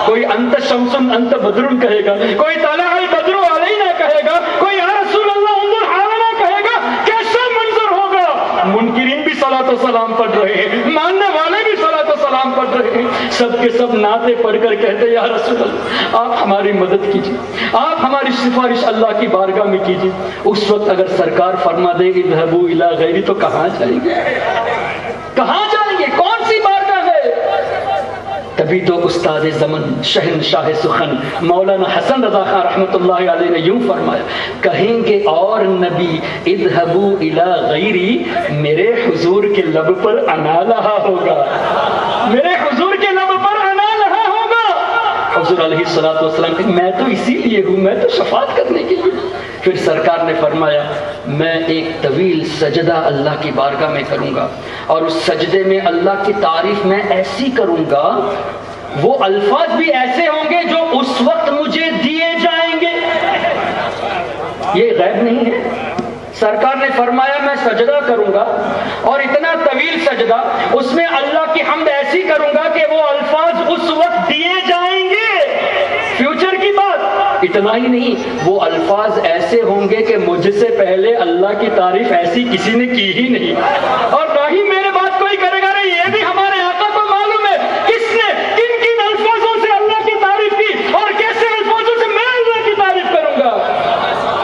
کوئی انت شمس انت بدر کہے گا، کوئی طلع البدر علینا کہے گا، کوئی یا رسول اللہ انظر حالنا کہے گا۔ کیسا منظر ہوگا؟ منکرین بھی صلاۃ و سلام پڑھ رہے ہیں، ماننے والے بھی صلاۃ و سلام پڑھ رہے ہیں، سب کے سب نعتیں پڑھ کر کہتے یا رسول اللہ آپ ہماری مدد کیجیے، آپ ہماری سفارش اللہ کی بارگاہ میں کیجیے۔ اس وقت اگر سرکار فرما دے اذهبوا الی غیری تو کہاں جائیں گے؟ کہاں جائیں گے؟ کون سی بارگاہ ہے؟ تبھی تو استاد زمن شہنشاہ سخن مولانا حسن رضا خان رحمۃ اللہ علیہ نے یوں فرمایا، کہیں گے اور نبی اذهبوا الی غیری، میرے حضور کے لب پر انا لہا ہوگا، میرے حضور کے لب پر انا لہا ہوگا۔ حضور علیہ الصلوۃ والسلام کہ میں تو اسی لیے ہوں، میں تو شفاعت کرنے کے لیے۔ پھر سرکار نے فرمایا میں ایک طویل سجدہ اللہ کی بارگاہ میں کروں گا، اور اس سجدے میں اللہ کی تعریف میں ایسی کروں گا، وہ الفاظ بھی ایسے ہوں گے جو اس وقت مجھے دیے جائیں گے۔ یہ غیب نہیں ہے، سرکار نے فرمایا میں سجدہ کروں گا، اور اتنا طویل سجدہ، اس میں اللہ کی حمد ایسی کروں گا کہ وہ الفاظ اس وقت دیے جائیں گے۔ فیوچر کی بات، اتنا ہی نہیں، وہ الفاظ ایسے ہوں گے کہ مجھ سے پہلے اللہ کی تعریف ایسی کسی نے کی ہی نہیں، اور نہ ہی میرے بات کوئی کرے گا۔ نہیں، یہ بھی ہمارے آقا کو معلوم ہے کس نے کن کن الفاظوں سے اللہ کی تعریف کی اور کیسے الفاظوں سے میں اللہ کی تعریف کروں گا۔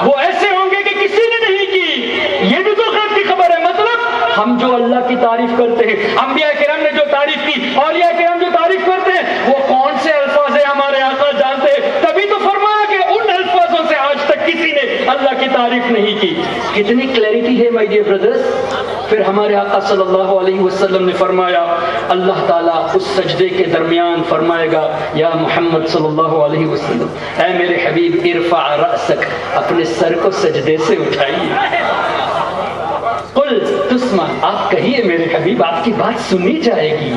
وہ ایسے ہوں گے کہ کسی نے نہیں کی، یہ بھی تو غیب کی خبر ہے۔ مطلب ہم جو اللہ کی تعریف کرتے ہیں، انبیاء کرام نے جو تعریف کی، اولیاء کرام جو تعریف کرتے ہیں، وہ کون سے الفاظ ہیں ہمارے آقا جانتے ہیں۔ تبھی تو فرمایا کہ ان الفاظوں سے آج تک کسی نے اللہ کی تعریف نہیں کی۔ کتنی کلیئرٹی ہے مائی ڈیئر برادرز۔ پھر ہمارے آقا صلی اللہ علیہ وسلم نے فرمایا اللہ تعالیٰ اس سجدے کے درمیان فرمائے گا یا محمد صلی اللہ علیہ وسلم، اے میرے حبیب ارفع رأسک، اپنے سر کو سجدے سے اٹھائیے، قل تسمع، آپ کہیے میرے حبیب آپ کی بات سنی جائے گی،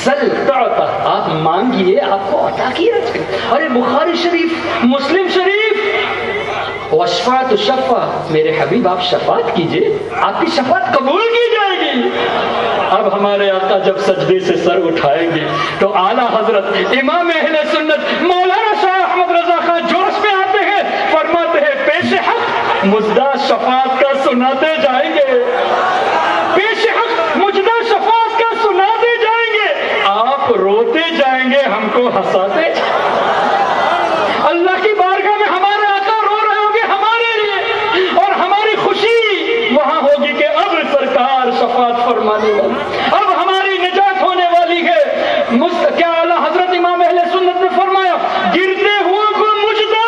سل تعطا، آپ مانگیے آپ کو عطا کیا جائے گا۔ ارے بخاری شریف، مسلم شریف، وشفاء تشفع، میرے حبیب آپ شفاعت کیجئے، آپ کی شفاعت قبول کی جائے گی۔ اب ہمارے آقا جب سجدے سے سر اٹھائیں گے تو اعلیٰ حضرت امام اہل سنت مولانا شاہ احمد رضا خان جوش میں آتے ہیں، فرماتے ہیں پیش حق مجدہ شفاعت کا سناتے جائیں گے، پیش حق مجدہ شفاعت کا سناتے جائیں گے، آپ روتے جائیں گے ہم کو ہنساتے۔ اللہ کی بارگاہ میں ہمارے آقا رو رہے ہوں گے ہمارے لیے، اور ہماری خوشی وہاں ہوگی کہ اب سرکار شفاعت فرمانے والی، اب ہماری نجات ہونے والی ہے۔ کیا اعلیٰ حضرت امام اہل سنت نے فرمایا گرتے ہوئے کو مجدہ،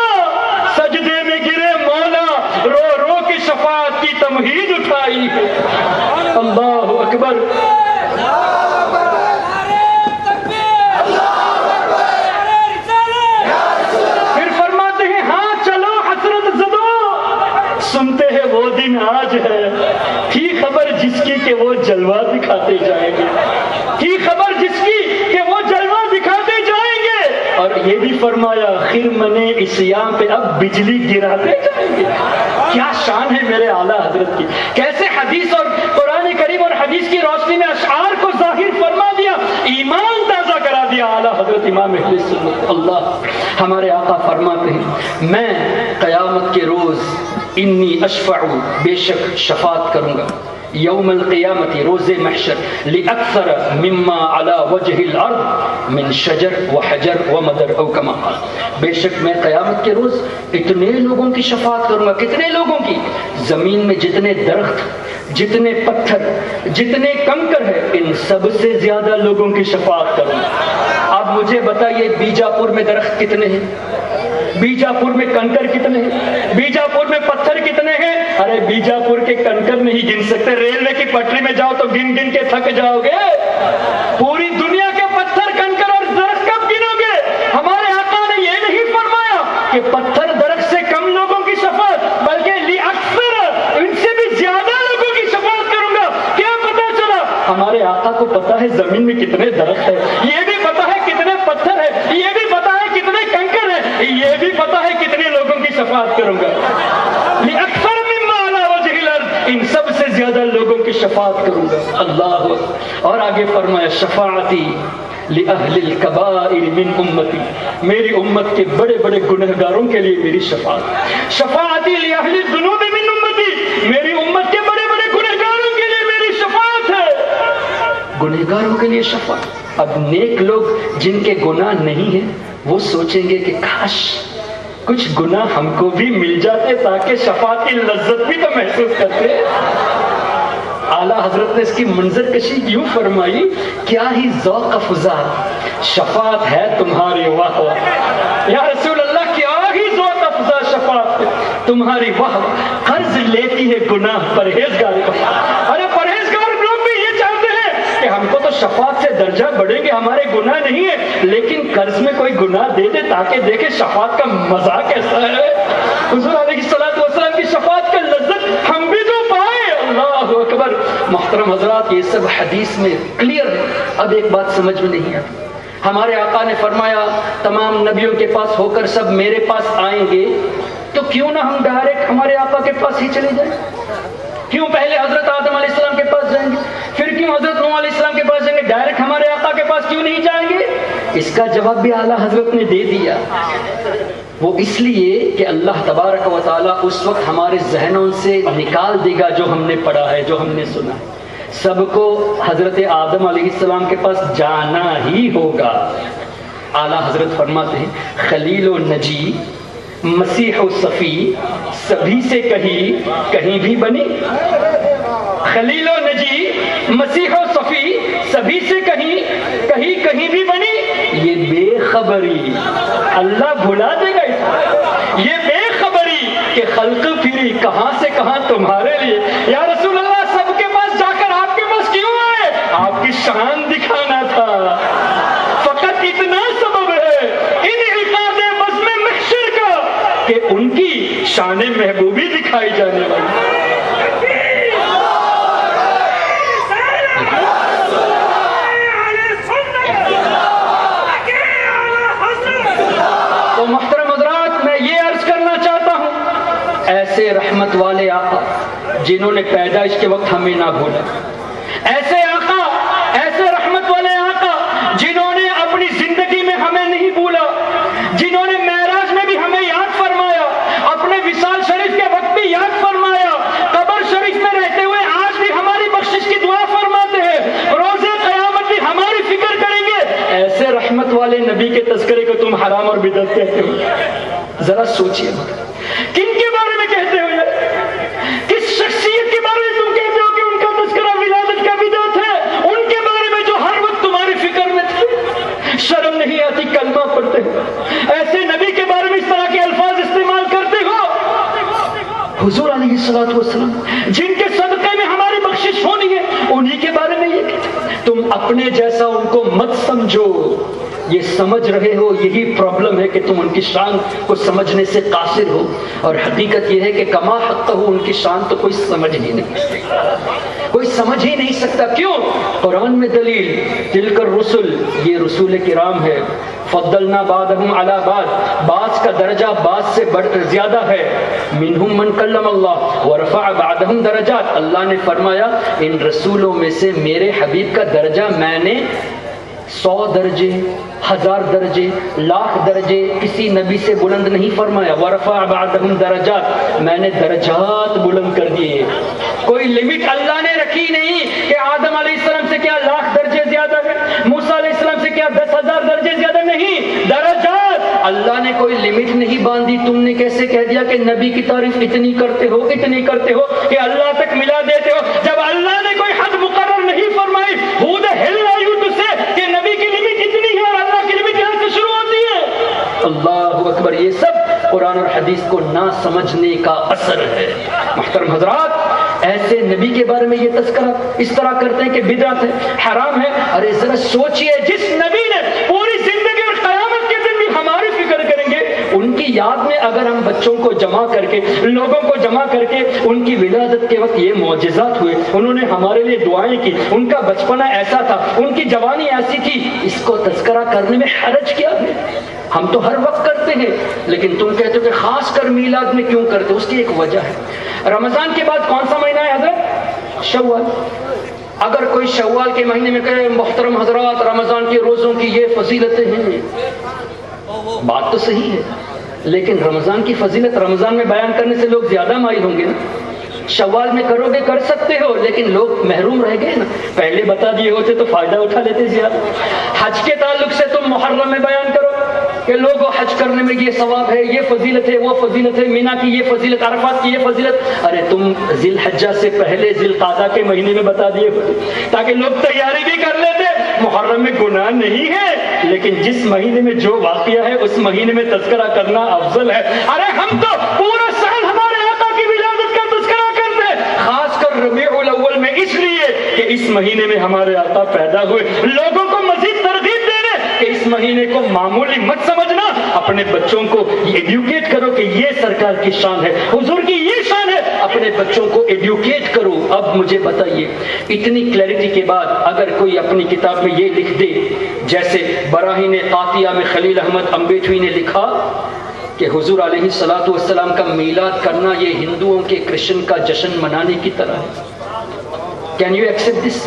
سجدے میں گرے مولا، رو رو کے شفاعت کی تمہید اٹھائی ہے۔ اللہ اکبر، آج ہے، تھی خبر جس کی کہ وہ جلوہ دکھاتے جائیں گے، تھی خبر جس کی کہ وہ جلوہ دکھاتے جائیں گے، اور یہ بھی فرمایا خرمن عصیاں پہ اب بجلی گراتے جائیں گے۔ کیا شان ہے میرے اعلیٰ حضرت کی، کیسے حدیث اور قرآن کریم اور حدیث کی روشنی میں اشعار کو ظاہر فرما دیا، ایمان تازہ کرا دیا اعلیٰ حضرت امام اہل سنت۔ اللہ ہمارے آقا فرماتے ہیں میں قیامت کے روز انی اشفع، بے شک شفاعت کروں گا، یوم القیامت، روز محشر، لأکثر مما علی وجہ الارض من شجر و حجر و مدر، او کما قال، بے شک میں قیامت کے روز اتنے لوگوں کی شفاعت کروں گا، کتنے لوگوں کی؟ زمین میں جتنے درخت، جتنے پتھر، جتنے کنکر ہے، ان سب سے زیادہ لوگوں کی شفاعت کروں گا۔ اب مجھے بتائیے بیجاپور میں درخت کتنے ہیں؟ بیجاپور میں کنکر کتنے ہیں؟ بیجاپور میں پتھر کتنے ہیں؟ ارے بیجاپور کے کنکر نہیں گن سکتے، ریلوے کی پٹری میں جاؤ تو گن گن کے تھک جاؤ گے، پوری دنیا کے پتھر، کنکر اور درخت کب گنو گے؟ ہمارے آقا نے یہ نہیں فرمایا کہ پتھر درخت سے کم لوگوں کی شفاعت، بلکہ اکثر ان سے بھی زیادہ لوگوں کی شفاعت کروں گا۔ کیا پتا چلا؟ ہمارے آقا کو پتا ہے زمین میں کتنے درخت ہے، یہ بھی پتا ہے کتنے پتھر ہے، یہ بھی پتا ہے کتنے کنکر ہے، یہ بھی پتا ہے کتنے لوگوں کی شفاعت کروں گا۔ اکثر مما علی وجہ الارض، ان سب سے زیادہ لوگوں کی شفاعت کروں گا۔ اللہ، اور آگے فرمایا شفاعتی لأہل الکبائر من امتی، میری امت کے بڑے بڑے گنہگاروں کے لیے میری شفاعت۔ شفاعتی لأہل الذنوب من امتی، میری امت کے بڑے بڑے گنہگاروں کے لیے میری شفاعت ہے۔ گنہگاروں کے لیے شفاعت۔ اب نیک لوگ جن کے گناہ نہیں ہیں وہ سوچیں گے کہ کاش کچھ گناہ ہم کو بھی مل جاتے تاکہ شفاعت کی لذت بھی تو محسوس کرتے۔ اعلیٰ حضرت نے اس کی منظر کشی یوں فرمائی، کیا ہی ذوق افزا شفاعت ہے تمہاری، واہ واہ یا رسول اللہ، کیا ہی ذوق افزا شفاعت ہے تمہاری، واہ واہ۔ قرض لیتی ہے گناہ پرہیزگار، ارے پرہیزگار لوگ بھی یہ چاہتے ہیں کہ ہم کو تو شفاعت سے درجہ بڑھیں گے، ہمارے گناہ نہیں ہے، لیکن قرض میں کوئی گناہ دے دے تاکہ دیکھے شفاعت کا مزہ کیسا ہے۔ حضور علیہ الصلوۃ والسلام کی شفاعت کا لذت ہم بھی تو پائے۔ اللہ اکبر۔ محترم حضرات، یہ سب حدیث میں کلیئر ہے۔ اب ایک بات سمجھ میں نہیں آتی، ہمارے آقا نے فرمایا تمام نبیوں کے پاس ہو کر سب میرے پاس آئیں گے، تو کیوں نہ ہم ڈائریکٹ ہمارے آقا کے پاس ہی چلے جائیں؟ کیوں پہلے حضرت آدم علیہ السلام کے پاس جائیں گے، پھر کیوں حضرت نوح علیہ السلام کے پاس جائیں گے، ڈائریکٹ ہمارے آقا کے پاس کیوں نہیں جائیں گے؟ اس کا جواب بھی اعلیٰ حضرت نے دے دیا۔ وہ اس لیے کہ اللہ تبارک و تعالیٰ اس وقت ہمارے ذہنوں سے نکال دے گا جو ہم نے پڑھا ہے، جو ہم نے سنا ہے۔ سب کو حضرت آدم علیہ السلام کے پاس جانا ہی ہوگا۔ اعلیٰ حضرت فرماتے ہیں خلیل و نجی، مسیح و صفی، سبھی سے کہیں بھی بنی۔ خلیل و نجی، مسیح و صفی، سبھی سے کہیں بھی بنی۔ یہ بے خبری اللہ بھلا دے گا اس، یہ بے خبری کہ خلق پھری کہاں سے کہاں تمہارے لیے۔ یا رسول اللہ، سب کے پاس جا کر آپ کے پاس کیوں آئے؟ آپ کی شان دکھانا تھا، فقط اتنا سبب ہے انعقاد بزم محشر کا کہ ان کی شان محبوبی دکھائی جانے والی۔ تو محترم حضرات، میں یہ عرض کرنا چاہتا ہوں، ایسے رحمت والے آقا جنہوں نے پیدائش کے وقت ہمیں نہ بھولا، ایسے آقا، ایسے رحمت والے آقا جنہوں نے اپنی زندگی میں ہمیں نہیں بھولا، جنہوں نے معراج میں بھی ہمیں یاد فرمایا، اپنے وصال شریف کے وقت بھی یاد فرمایا، قبر شریف میں رہتے ہوئے آج بھی ہماری بخشش کی دعا فرماتے ہیں، روز قیامت بھی ہماری فکر کریں گے۔ ایسے رحمت والے نبی کے تذکرے کو تم حرام اور بدعت کہتے ہو؟ ذرا سوچئے، کن کے بارے میں کہتے ہو؟ کس شخصیت کے بارے میں تم کہتے ہو کہ ان کا تذکرہ ولادت کا بدعت ہے؟ ان کے بارے میں جو ہر وقت تمہاری فکر میں تھے، شرم نہیں آتی کلمہ پڑھتے ہو، ایسے نبی کے بارے میں اس طرح کے الفاظ استعمال کرتے ہو؟ حضور علیہ الصلوۃ والسلام جن کے صدقے میں ہماری بخشش ہونی ہے، انہی کے بارے میں یہ کہتے تم اپنے جیسا ان کو مت سمجھو۔ یہ سمجھ رہے ہو یہی پرابلم ہے کہ تم ان کی شان کو سمجھنے سے قاصر ہو، اور حقیقت یہ ہے کہ کما حق ہو ان کی شان تو کوئی سمجھ ہی نہیں سکتا، کوئی سمجھ ہی نہیں سکتا۔ کیوں؟ قرآن میں دلیل، تلک الرسل، یہ رسول کرام ہے، فضلنا بعضهم علی بعض، بعض کا درجہ بعض سے زیادہ ہے، منہم من کلم اللہ ورفع بعضهم درجات، اللہ نے فرمایا ان رسولوں میں سے میرے حبیب کا درجہ میں نے 100 درجے، 1000 درجے، لاکھ درجے کسی نبی سے بلند نہیں فرمایا۔ ورفع بعضهم درجات، میں نے درجات بلند کر دیے، کوئی لمٹ اللہ نے رکھی نہیں کہ آدم علیہ السلام سے کیا لاکھ درجے زیادہ ہے، موسیٰ علیہ السلام سے کیا 10,000 درجے زیادہ، نہیں، درجات اللہ نے کوئی لمٹ نہیں باندھی۔ تم نے کیسے کہہ دیا کہ نبی کی تعریف اتنی کرتے ہو کہ اللہ تک ملا دیتے ہو، جب اللہ نے کوئی حد مقرر نہیں فرمائی؟ Who the hell are you to say کہ نبی کی لمٹ اتنی ہے اور اللہ کی لمٹ یہاں سے شروع ہوتی ہے؟ اللہ اکبر، یہ سب قرآن اور حدیث کو نہ سمجھنے کا اثر ہے۔ محترم حضرات، ایسے نبی کے بارے میں یہ تذکرہ اس طرح کرتے ہیں کہ بدعت ہے، حرام ہے۔ ارے ذرا سوچئے، جس نبی نے پوری زندگی اور قیامت کے دن بھی ہماری فکر کریں گے، ان کی یاد میں اگر ہم بچوں کو جمع کر کے، لوگوں کو جمع کر کے، ان کی ولادت کے وقت یہ معجزات ہوئے، انہوں نے ہمارے لیے دعائیں کی، ان کا بچپنا ایسا تھا، ان کی جوانی ایسی تھی، اس کو تذکرہ کرنے میں حرج کیا ہے؟ ہم تو ہر وقت کرتے ہیں، لیکن تم کہتے ہو کہ خاص کر میلاد میں کیوں کرتے ہو؟ اس کی ایک وجہ ہے۔ رمضان کے بعد کون سا مہینہ ہے حضرت؟ شوال۔ اگر کوئی شوال کے مہینے میں کہے محترم حضرات رمضان کے روزوں کی یہ فضیلتیں ہیں، بات تو صحیح ہے، لیکن رمضان کی فضیلت رمضان میں بیان کرنے سے لوگ زیادہ مائل ہوں گے نا۔ شوال میں کرو گے، کر سکتے ہو، لیکن لوگ محروم رہ گئے نا، پہلے بتا دیے ہوتے تو فائدہ اٹھا لیتے زیادہ۔ حج کے تعلق سے تم محرم میں بیان کرو کہ لوگوں حج کرنے میں یہ ثواب ہے، یہ فضیلت ہے، وہ فضیلت ہے، مینا کی یہ فضیلت، عرفات کی یہ فضیلت۔ ارے تم ذی الحجہ سے پہلے ذی القعدہ کے مہینے میں بتا دیے ہوتے تاکہ لوگ تیاری بھی کر لیتے۔ محرم میں گناہ نہیں ہے، لیکن جس مہینے میں جو واقعہ ہے اس مہینے میں تذکرہ کرنا افضل ہے۔ ارے ہم تو پورا سال ہمارے آقا کی ولادت کا تذکرہ کرتے ہیں، خاص کر ربیع الاول میں، اس لیے کہ اس مہینے میں ہمارے آقا پیدا ہوئے، لوگوں کو مزید ترغیب دینے کہ اس مہینے کو معمولی مت سمجھنا، اپنے بچوں کو ایڈوکیٹ کرو کہ یہ سرکار کی شان ہے، حضور کی یہ شان ہے، اپنے بچوں کو ایڈوکیٹ کرو۔ اب مجھے بتائیے، اتنی کلیئرٹی کے بعد اگر کوئی اپنی کتاب میں یہ لکھ دے، جیسے براہین قاطعہ میں خلیل احمد امبیٹوی نے لکھا کہ حضور علیہ الصلوۃ والسلام کا میلاد کرنا یہ ہندوؤں کے کرسچن کا جشن منانے کی طرح ہے، کین یو ایکسپٹ دس؟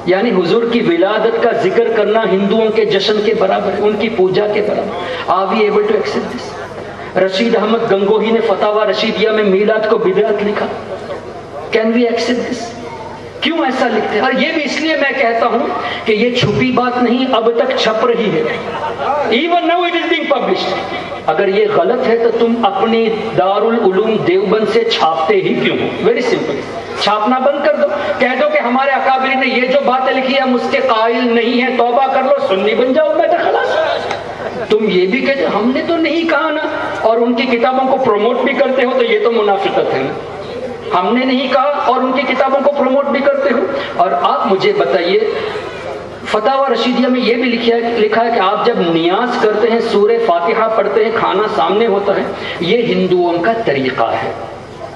یعنی حضور کی ولادت کا ذکر کرنا ہندوؤں کے جشن کے برابر ہے، ان کی پوجا کے برابر۔ Are we able to accept this? Rashid Ahmad Gangohi نے فتاوی رشیدیہ میں میلاد کو بدعت لکھا، کین وی ایکسپٹ دس؟ کیوں ایسا لکھتے ہیں؟ اور یہ بھی اس لیے میں کہتا ہوں کہ یہ چھپی بات نہیں، اب تک چھپ رہی ہے، even now it is being published. اگر یہ غلط ہے تو تم اپنی دارالعلوم دیوبند سے چھاپتے ہی کیوں؟ ویری سمپل، چھاپنا بند کر دو، کہہ دو کہ ہمارے اکابر نے یہ جو باتیں لکھی ہم اس کے قائل نہیں ہیں، توبہ کر لو، سنی بن جاؤ، بیٹا خلاص۔ تم یہ بھی کہتے ہم نے تو نہیں کہا نا، اور ان کی کتابوں کو پروموٹ بھی کرتے ہو، تو یہ تو منافقت ہے نا، ہم نے نہیں کہا اور ان کی کتابوں کو پروموٹ بھی کرتے ہو۔ اور آپ مجھے بتائیے، فتاوی رشیدیہ میں یہ بھی لکھا ہے کہ آپ جب نیاز کرتے ہیں، سورہ فاتحہ پڑھتے ہیں، کھانا سامنے ہوتا ہے، یہ ہندوؤں کا طریقہ ہے،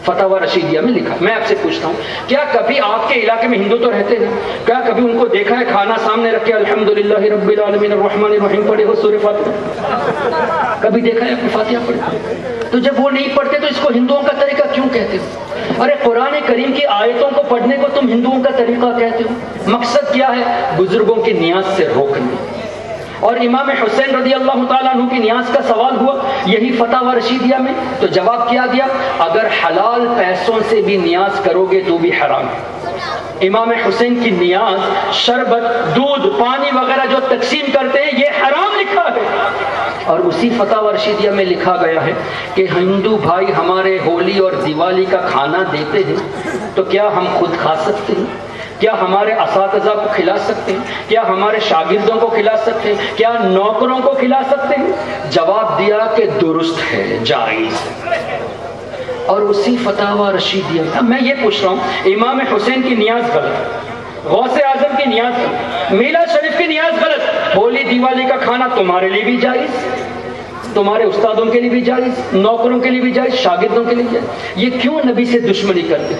فتاوی رشیدیہ میں لکھا۔ میں آپ سے پوچھتا ہوں، کیا کبھی آپ کے علاقے میں ہندو تو رہتے ہیں، کیا کبھی ان کو دیکھا ہے کھانا سامنے رکھ کے الحمدللہ رب العالمین الرحمن الرحیم پڑھے ہو سورہ فاتحہ؟ کبھی دیکھا ہے آپ نے فاتحہ پڑھے؟ تو جب وہ نہیں پڑھتے تو اس کو ہندوؤں کا طریقہ کیوں کہتے ہو؟ ارے قرآن کریم کی آیتوں کو پڑھنے کو تم ہندوؤں کا طریقہ کہتے ہو، مقصد کیا ہے؟ بزرگوں کی نیاز سے روکنا۔ اور امام حسین رضی اللہ تعالیٰ عنہ کی نیاز کا سوال ہوا یہی فتاوی رشیدیہ میں، تو جواب کیا دیا؟ اگر حلال پیسوں سے بھی نیاز کرو گے تو بھی حرام ہے۔ امام حسین کی نیاز شربت، دودھ، پانی وغیرہ جو تقسیم کرتے ہیں یہ حرام لکھا ہے۔ اور اسی فتاوی رشیدیہ میں لکھا گیا ہے کہ ہندو بھائی ہمارے ہولی اور دیوالی کا کھانا دیتے ہیں، تو کیا ہم خود کھا سکتے ہیں؟ کیا ہمارے اساتذہ کو کھلا سکتے ہیں؟ کیا ہمارے شاگردوں کو کھلا سکتے ہیں؟ کیا نوکروں کو کھلا سکتے ہیں؟ جواب دیا کہ درست ہے، جائز ہے۔ اور اسی فتاوی رشیدیہ میں یہ پوچھ رہا ہوں، امام حسین کی نیاز غلط، غوث اعظم کی نیاز غلط، میلاد شریف کی نیاز غلط، ہولی دیوالی کا کھانا تمہارے لیے بھی جائز، تمہارے استادوں کے لیے بھی جائز، نوکروں کے لیے بھی جائز، شاگردوں کے لیے جائز. یہ کیوں نبی سے دشمنی کرتے؟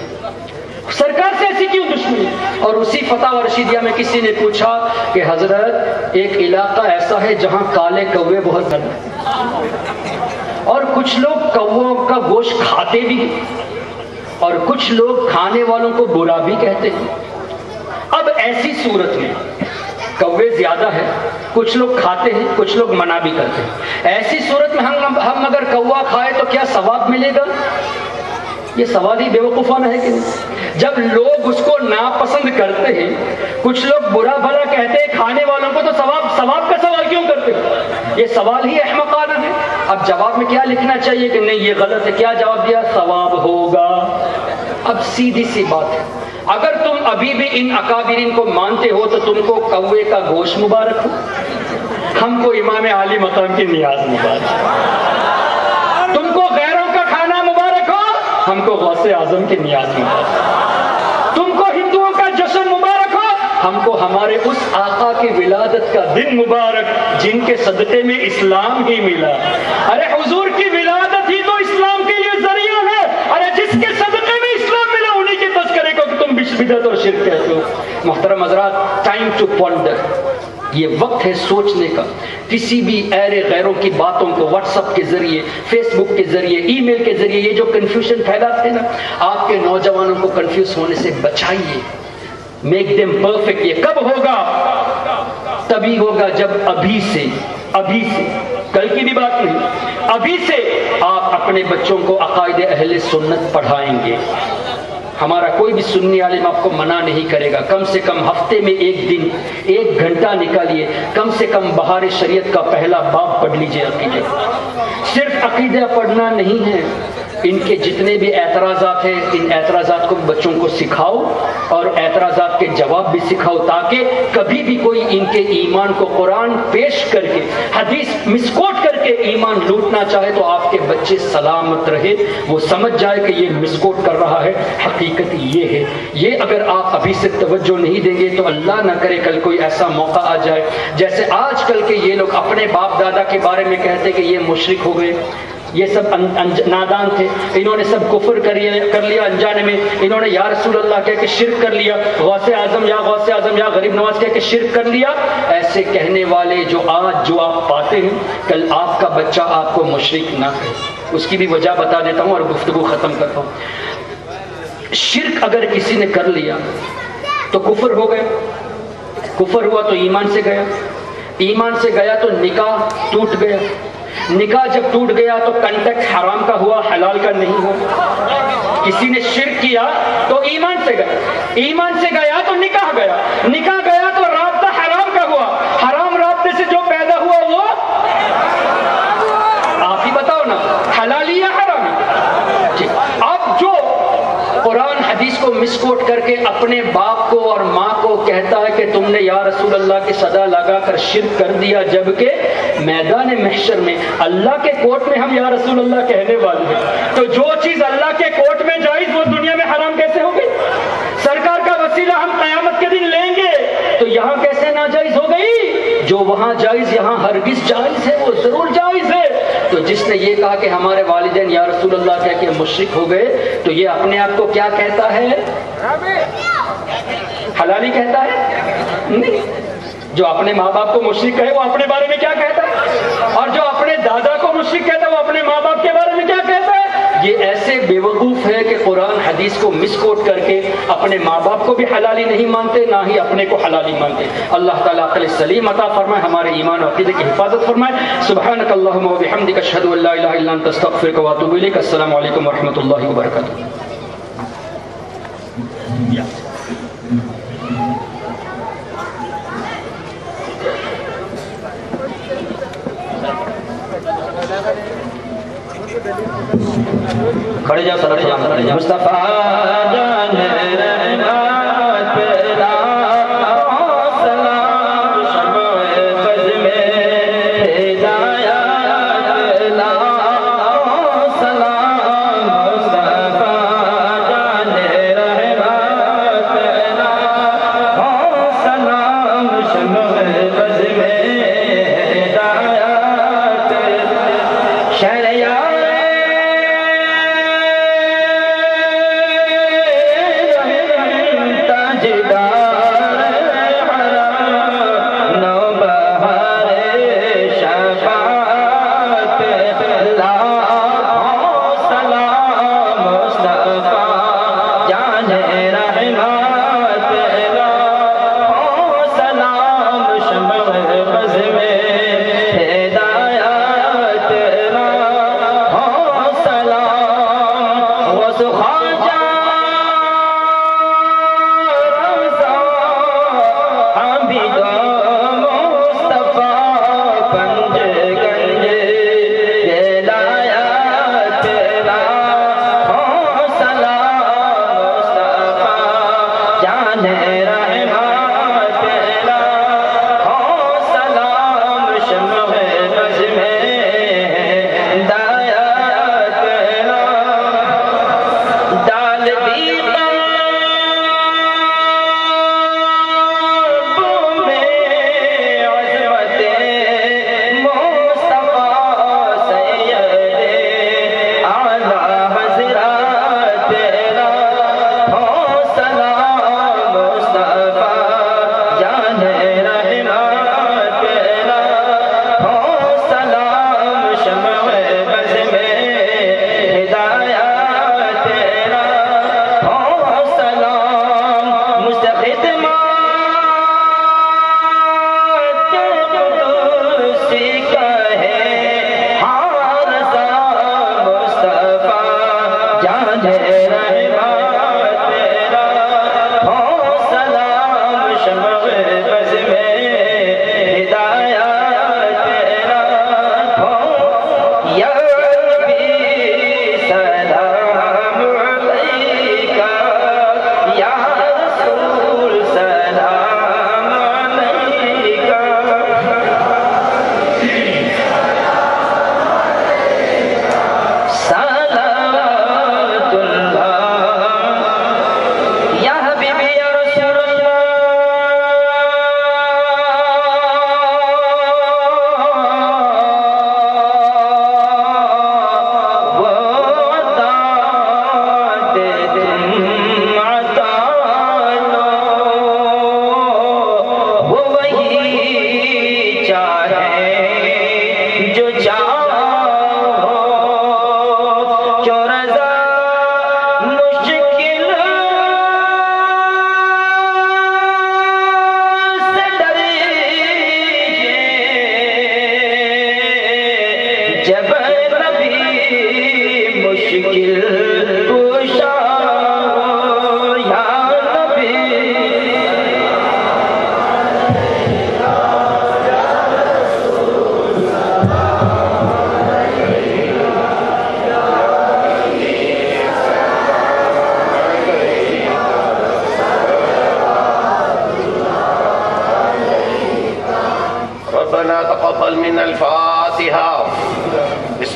سرکار سے ایسی کیوں دشمنی؟ اور اسی فتاوی رشیدیہ میں کسی نے پوچھا کہ حضرت ایک علاقہ ایسا ہے جہاں کالے کوے بہت زیادہ ہیں، اور کچھ لوگ کووں کا گوشت کھاتے بھی ہیں، اور کچھ لوگ کھانے والوں کو برا بھی کہتے ہیں. اب ایسی صورت میں کوے زیادہ ہے، کچھ لوگ کھاتے ہیں، کچھ لوگ منع بھی کرتے ہیں. ایسی صورت میں ہم اگر کوا کھائے تو کیا ثواب ملے گا؟ یہ سوال ہی بے وقوفانہ ہے کہ نہیں؟ جب لوگ اس کو ناپسند کرتے ہیں، کچھ لوگ برا بھلا کہتے ہیں کھانے والوں کو، تو ثواب کا سوال کیوں کرتے ہیں؟ یہ سوال ہی احمقانہ ہے. اب جواب میں کیا لکھنا چاہیے کہ نہیں یہ غلط ہے؟ کیا جواب دیا؟ ثواب ہوگا. اب سیدھی سی بات ہے، اگر تم ابھی بھی ان اکابرین کو مانتے ہو تو تم کو کوے کا گوشت مبارک ہو، ہم کو امام عالی مقام کی نیاز مبارک، تم کو غیروں کا کھانا مبارک ہو، ہم کو غوث اعظم کی نیاز مبارک، تم کو ہندوؤں کا جشن مبارک ہو، ہم کو ہمارے اس آقا کی ولادت کا دن مبارک جن کے صدقے میں اسلام ہی ملا. ارے حضور کی ولادت ہی تو اسلام کے لیے ذریعہ ہے. ارے جس کے صدقے میں اسلام ملا انہی کے تذکرے کو کہ تم بدعت اور شرک کہتے ہو. محترم حضرات، ٹائم ٹو پونڈر، یہ وقت ہے سوچنے کا. کسی بھی ایرے غیروں کی باتوں کو واٹس ایپ کے ذریعے، فیس بک کے ذریعے، ای میل کے ذریعے یہ جو کنفیوژن پھیلاتے ہیں نا، آپ کے نوجوانوں کو کنفیوز ہونے سے بچائیے. Make them perfect. یہ کب ہوگا؟ تبھی ہوگا جب ابھی سے کل کی بھی بات نہیں، ابھی سے آپ اپنے بچوں کو عقائد اہل سنت پڑھائیں گے. ہمارا کوئی بھی سنی عالم آپ کو منع نہیں کرے گا. کم سے کم ہفتے میں ایک دن 1 گھنٹہ نکالیے، کم سے کم بہار شریعت کا پہلا باب پڑھ لیجئے. عقیدے صرف عقیدہ پڑھنا نہیں ہے، ان کے جتنے بھی اعتراضات ہیں ان اعتراضات کو بچوں کو سکھاؤ اور اعتراضات کے جواب بھی سکھاؤ، تاکہ کبھی بھی کوئی ان کے ایمان کو قرآن پیش کر کے، حدیث مسکوٹ کر کے ایمان لوٹنا چاہے تو آپ کے بچے سلامت رہے، وہ سمجھ جائے کہ یہ مسکوٹ کر رہا ہے، حقیقت یہ ہے. یہ اگر آپ ابھی سے توجہ نہیں دیں گے تو اللہ نہ کرے کل کوئی ایسا موقع آ جائے جیسے آج کل کے یہ لوگ اپنے باپ دادا کے بارے میں کہتے کہ یہ مشرک ہو گئے، یہ سب نادان تھے، انہوں نے سب کفر کر لیا انجانے میں، انہوں نے یا رسول اللہ کہہ کے شرک کر لیا، غوث اعظم یا غریب نواز کہہ کے شرک کر لیا. ایسے کہنے والے جو آپ پاتے ہیں، کل آپ کا بچہ آپ کو مشرک نہ کہے. اس کی بھی وجہ بتا دیتا ہوں اور گفتگو ختم کرتا ہوں. شرک اگر کسی نے کر لیا تو کفر ہو گیا، کفر ہوا تو ایمان سے گیا، ایمان سے گیا تو نکاح ٹوٹ گیا، نکاح جب ٹوٹ گیا تو کنٹیکٹ حرام کا ہوا، حلال کا نہیں ہوا. کسی نے شرک کیا تو ایمان سے گیا، ایمان سے گیا تو نکاح گیا، نکاح گیا تو رابطہ حرام کا ہوا، حرام رابطے سے جو پیدا ہوا وہ آپ ہی بتاؤ نا، حلالی یا حرامی؟ جی. اب جو قرآن حدیث کو مسکوٹ کر کے اپنے باپ کو اور ماں کو کہتا ہے کہ تم نے یا رسول اللہ کی صدا لگا کر شرک کر دیا، جبکہ میدان محشر میں اللہ کے کورٹ میں ہم یا رسول اللہ کہنے والے ہیں، تو جو چیز اللہ کے کورٹ میں جائز وہ دنیا میں حرام کیسے ہوگی؟ سرکار کا وسیلہ ہم قیامت کے دن لیں گے تو یہاں کیسے ناجائز ہو گئی؟ جو وہاں جائز یہاں ہرگز جائز ہے، وہ ضرور جائز ہے. تو جس نے یہ کہا کہ ہمارے والدین یا رسول اللہ کہہ کے مشرک ہو گئے تو یہ اپنے آپ کو کیا کہتا ہے؟ حلالی کہتا ہے؟ نہیں. جو اپنے ماں باپ کو مشرک کہے وہ اپنے بارے میں کیا کہتا ہے؟ اور جو اپنے دادا کو مشرک کہتا ہے وہ اپنے ماں باپ کے بارے میں کیا کہتا ہے؟ یہ ایسے بے وقوف ہے کہ قرآن حدیث کو مسکوٹ کر کے اپنے ماں باپ کو بھی حلالی نہیں مانتے، نہ ہی اپنے کو حلالی مانتے. اللہ تعالیٰ عقل سلیم عطا فرمائے، ہمارے ایمان و عقیدے کی حفاظت فرمائے. سبحانک اللہم و بحمدک، اشہد ان لا الہ الا انت، استغفرک و اتوب الیک. السلام علیکم و رحمۃ اللہ وبرکاتہ. کھڑے جاؤ سر، مصطفیٰ جان رحمت پیدا سلام شمع فض میں ہدایت لا سلام مصطفیٰ جان رحمت پیدا سلام شمع فض میں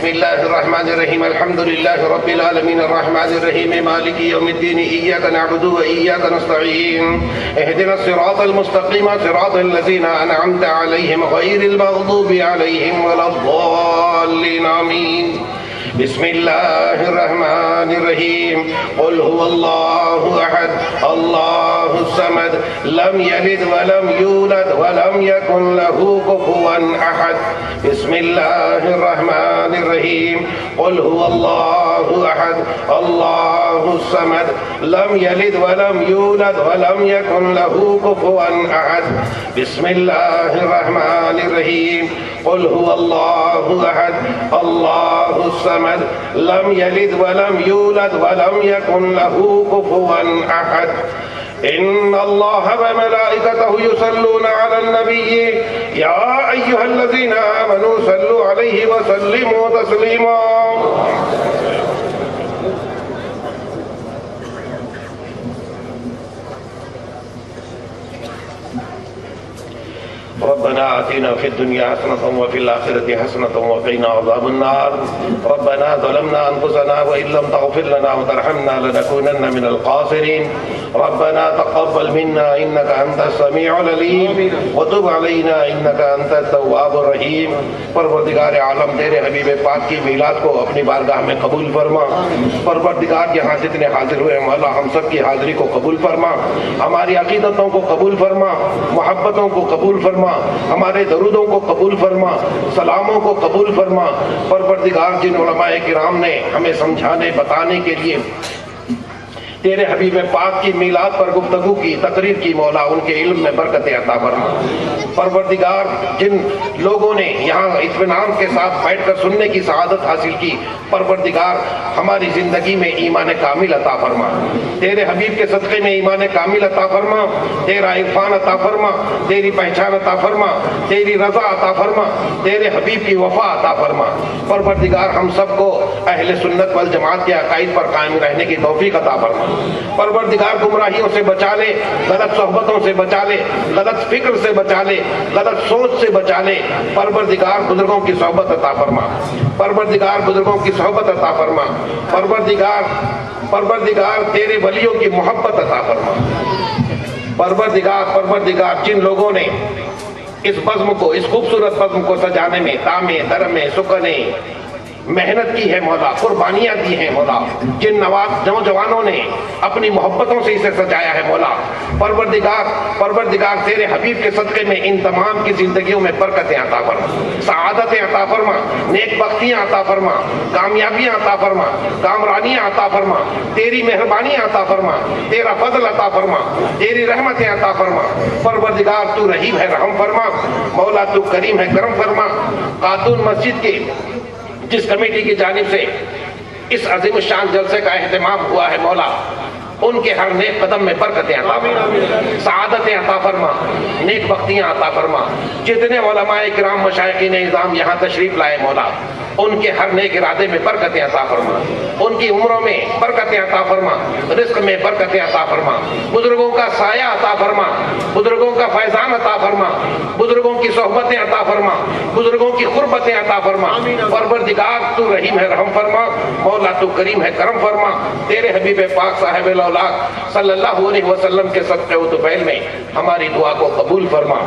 بسم الله الرحمن الرحيم الحمد لله رب العالمين الرحمن الرحيم مالك يوم الدين إياك نعبد وإياك نستعين اهدنا الصراط المستقيم صراط الذين أنعمت عليهم غير المغضوب عليهم ولا الضالين آمين بسم الله الرحمن الرحيم قل هو الله أحد الله الصمد لم يلد ولم يولد ولم يكن له كفوا أحد بسم الله الرحمن الرحيم قل هو الله أحد الله الصمد لم يلد ولم يولد ولم يكن له كفوا أحد بسم الله الرحمن الرحيم قل هو الله أحد الله الصمد لم يلد ولم يولد ولم يكن له كفوا أحد إن الله وملائكته يصلون على النبي يا أيها الذين آمنوا صلوا عليه وسلموا تسليما ربنا آتنا في الدنيا حسنة وفي الآخرة حسنة وقنا عذاب النار ربنا ظلمنا أنفسنا وإن لم تغفر لنا وترحمنا لنكونن من الخاسرين ربنا تقبل منا إنك أنت السميع العليم وتب علينا إنك أنت التواب الرحيم پروردگار عالم تیرے حبیب پاک کی میلاد کو اپنی بارگاہ میں قبول فرما پروردگار یہاں جتنے حاضر ہوئے مولا ہم سب کی حاضری کو قبول فرما ہماری عقیدتوں کو قبول فرما محبتوں کو قبول فرما ہمارے درودوں کو قبول فرما سلاموں کو قبول فرما پروردگار جن علماء کرام نے ہمیں سمجھانے بتانے کے لیے تیرے حبیب پاک کی میلاد پر گفتگو کی تقریر کی مولا ان کے علم میں برکت عطا فرما پروردگار جن لوگوں نے یہاں اطمینان کے ساتھ بیٹھ کر سننے کی سعادت حاصل کی پروردگار ہماری زندگی میں ایمان کامل عطا فرما تیرے حبیب کے صدقے میں ایمان کامل عطا فرما تیرا عرفان عطا فرما تیری پہچان عطا فرما تیری رضا عطا فرما تیرے حبیب کی وفا عطا فرما پروردگار ہم سب کو اہل سنت والجماعت کے عقائد پر قائم رہنے کی توفیق عطا فرما پروردگار گمراہیوں سے بچا لے غلط صحبتوں سے بچا لے غلط فکر سے بچا لے غلط سوچ سے بچا لے پروردگار بزرگوں کی صحبت عطا فرما پروردگار بزرگوں کی صحبت عطا فرما پروردگار تیرے ولیوں کی محبت عطا فرما پروردگار جن لوگوں نے اس بزم کو اس خوبصورت بزم کو سجانے میں تامے درمے سکنے محنت کی ہے مولا قربانیاں دی ہیں مولا جن نوجوانوں نے اپنی محبتوں سے اسے سجایا ہے مولا پروردگار تیرے حبیب کے صدقے میں ان تمام کی زندگیوں میں برکتیں عطا فرما سعادتیں عطا فرما نیک بختیاں عطا فرما کامیابیاں عطا فرما کامرانیاں عطا فرما تیری مہربانیاں عطا فرما تیرا فضل عطا فرما تیری رحمتیں عطا فرما پروردگار تو رحیم ہے رحم فرما مولا تو کریم ہے کرم فرما خاتون مسجد کے جس کمیٹی کی جانب سے اس عظیم الشان جلسے کا اہتمام ہوا ہے مولا ان کے ہر نیک قدم میں برکتیں عطا فرما سعادتیں عطا فرما نیک بختیاں عطا فرما جتنے علماء کرام مشائخین نظام یہاں تشریف لائے مولا ان کے ہر نیک ارادے میں برکتیں عطا فرما ان کی عمروں میں برکتیں عطا فرما رزق میں برکتیں عطا فرما بزرگوں کا سایہ عطا فرما بزرگوں کا فیضان عطا فرما بزرگوں کی صحبتیں عطا فرما بزرگوں کی قربتیں عطا فرما پروردگار تو رحیم ہے رحم فرما مولا تو کریم ہے کرم فرما تیرے حبیب پاک صاحب الاولاق صلی اللہ علیہ وسلم کے صدقے و طفیل میں ہماری دعا کو قبول فرما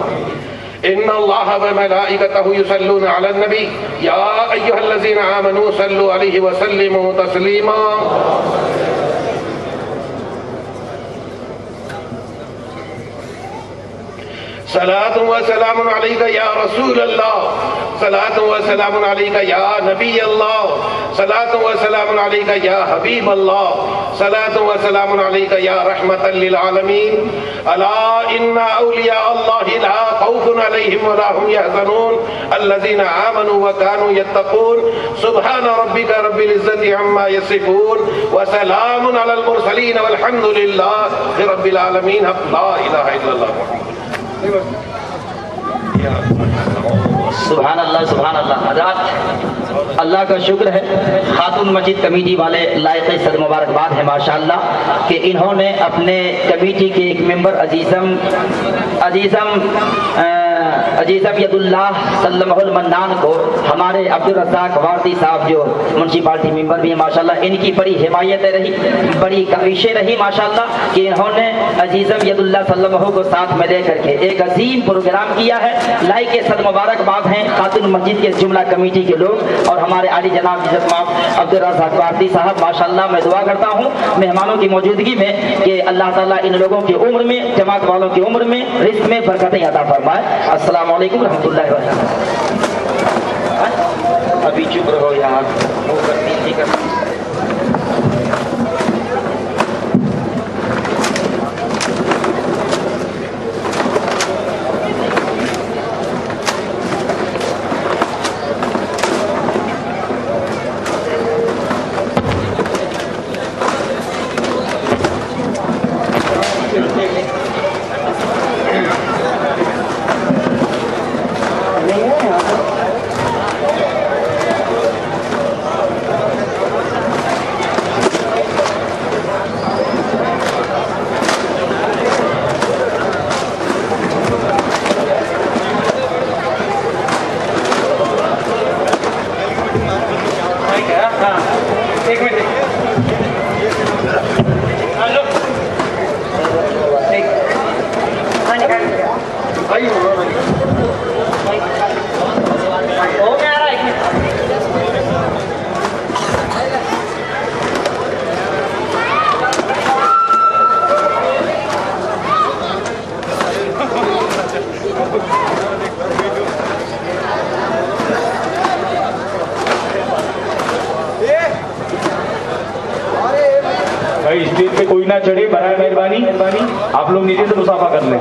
ان اللہ وملائکتہ یصلون علی النبی یا ایھا الذین آمنوا صلوا علیہ وسلموا تسلیما صلاۃ و سلام علیک یا رسول اللہ صلاۃ و سلام علیک یا نبی اللہ صلاۃ و سلام علیک یا حبیب اللہ صلاۃ و سلام علیک یا رحمۃ للعالمین الا ان اولیاء اللہ لا خوف علیہم ولا هم يحزنون الذین آمنوا وكانوا يتقون سبحان ربک رب العزة عما يصفون وسلام علی المرسلین والحمد للہ رب العالمین لا الہ الا اللہ محمد سبحان اللہ حضرات اللہ کا شکر ہے خاتون مسجد کمیٹی والے لائق صد مبارکباد ہے ماشاءاللہ کہ انہوں نے اپنے کمیٹی کے ایک ممبر عزیزم عزیز یداللہ سلمہ المنان کو ہمارے عبدالرزاق واردی صاحب جو میونسپلٹی ممبر بھی ہیں ماشاءاللہ، ان کی بڑی حمایتیں رہی، بڑی کوششیں رہی ماشاءاللہ کہ انہوں نے عزیزم یداللہ سلمہ کو ساتھ میں لے کر کے ایک عظیم پروگرام کیا ہے۔ لائق صد مبارکباد ہیں خاتون مسجد کے جملہ کمیٹی کے لوگ اور ہمارے عالی جناب عزت مآب عبدالرزاق واردی صاحب ماشاءاللہ۔ میں دعا کرتا ہوں مہمانوں کی موجودگی میں کہ اللہ تعالیٰ ان لوگوں کی عمر میں، جماعت والوں کی عمر میں، رزق میں برکتیں عطا فرمائے۔ السلام علیکم ورحمۃ اللہ وبرکاتہ۔ ابھی چپ رہو یار، وہ کرتی تھی کرتی۔ اسٹیج پہ کوئی نہ چڑھے، برائے مہربانی آپ لوگ نیچے سے مسافہ کر لیں۔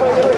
Hey!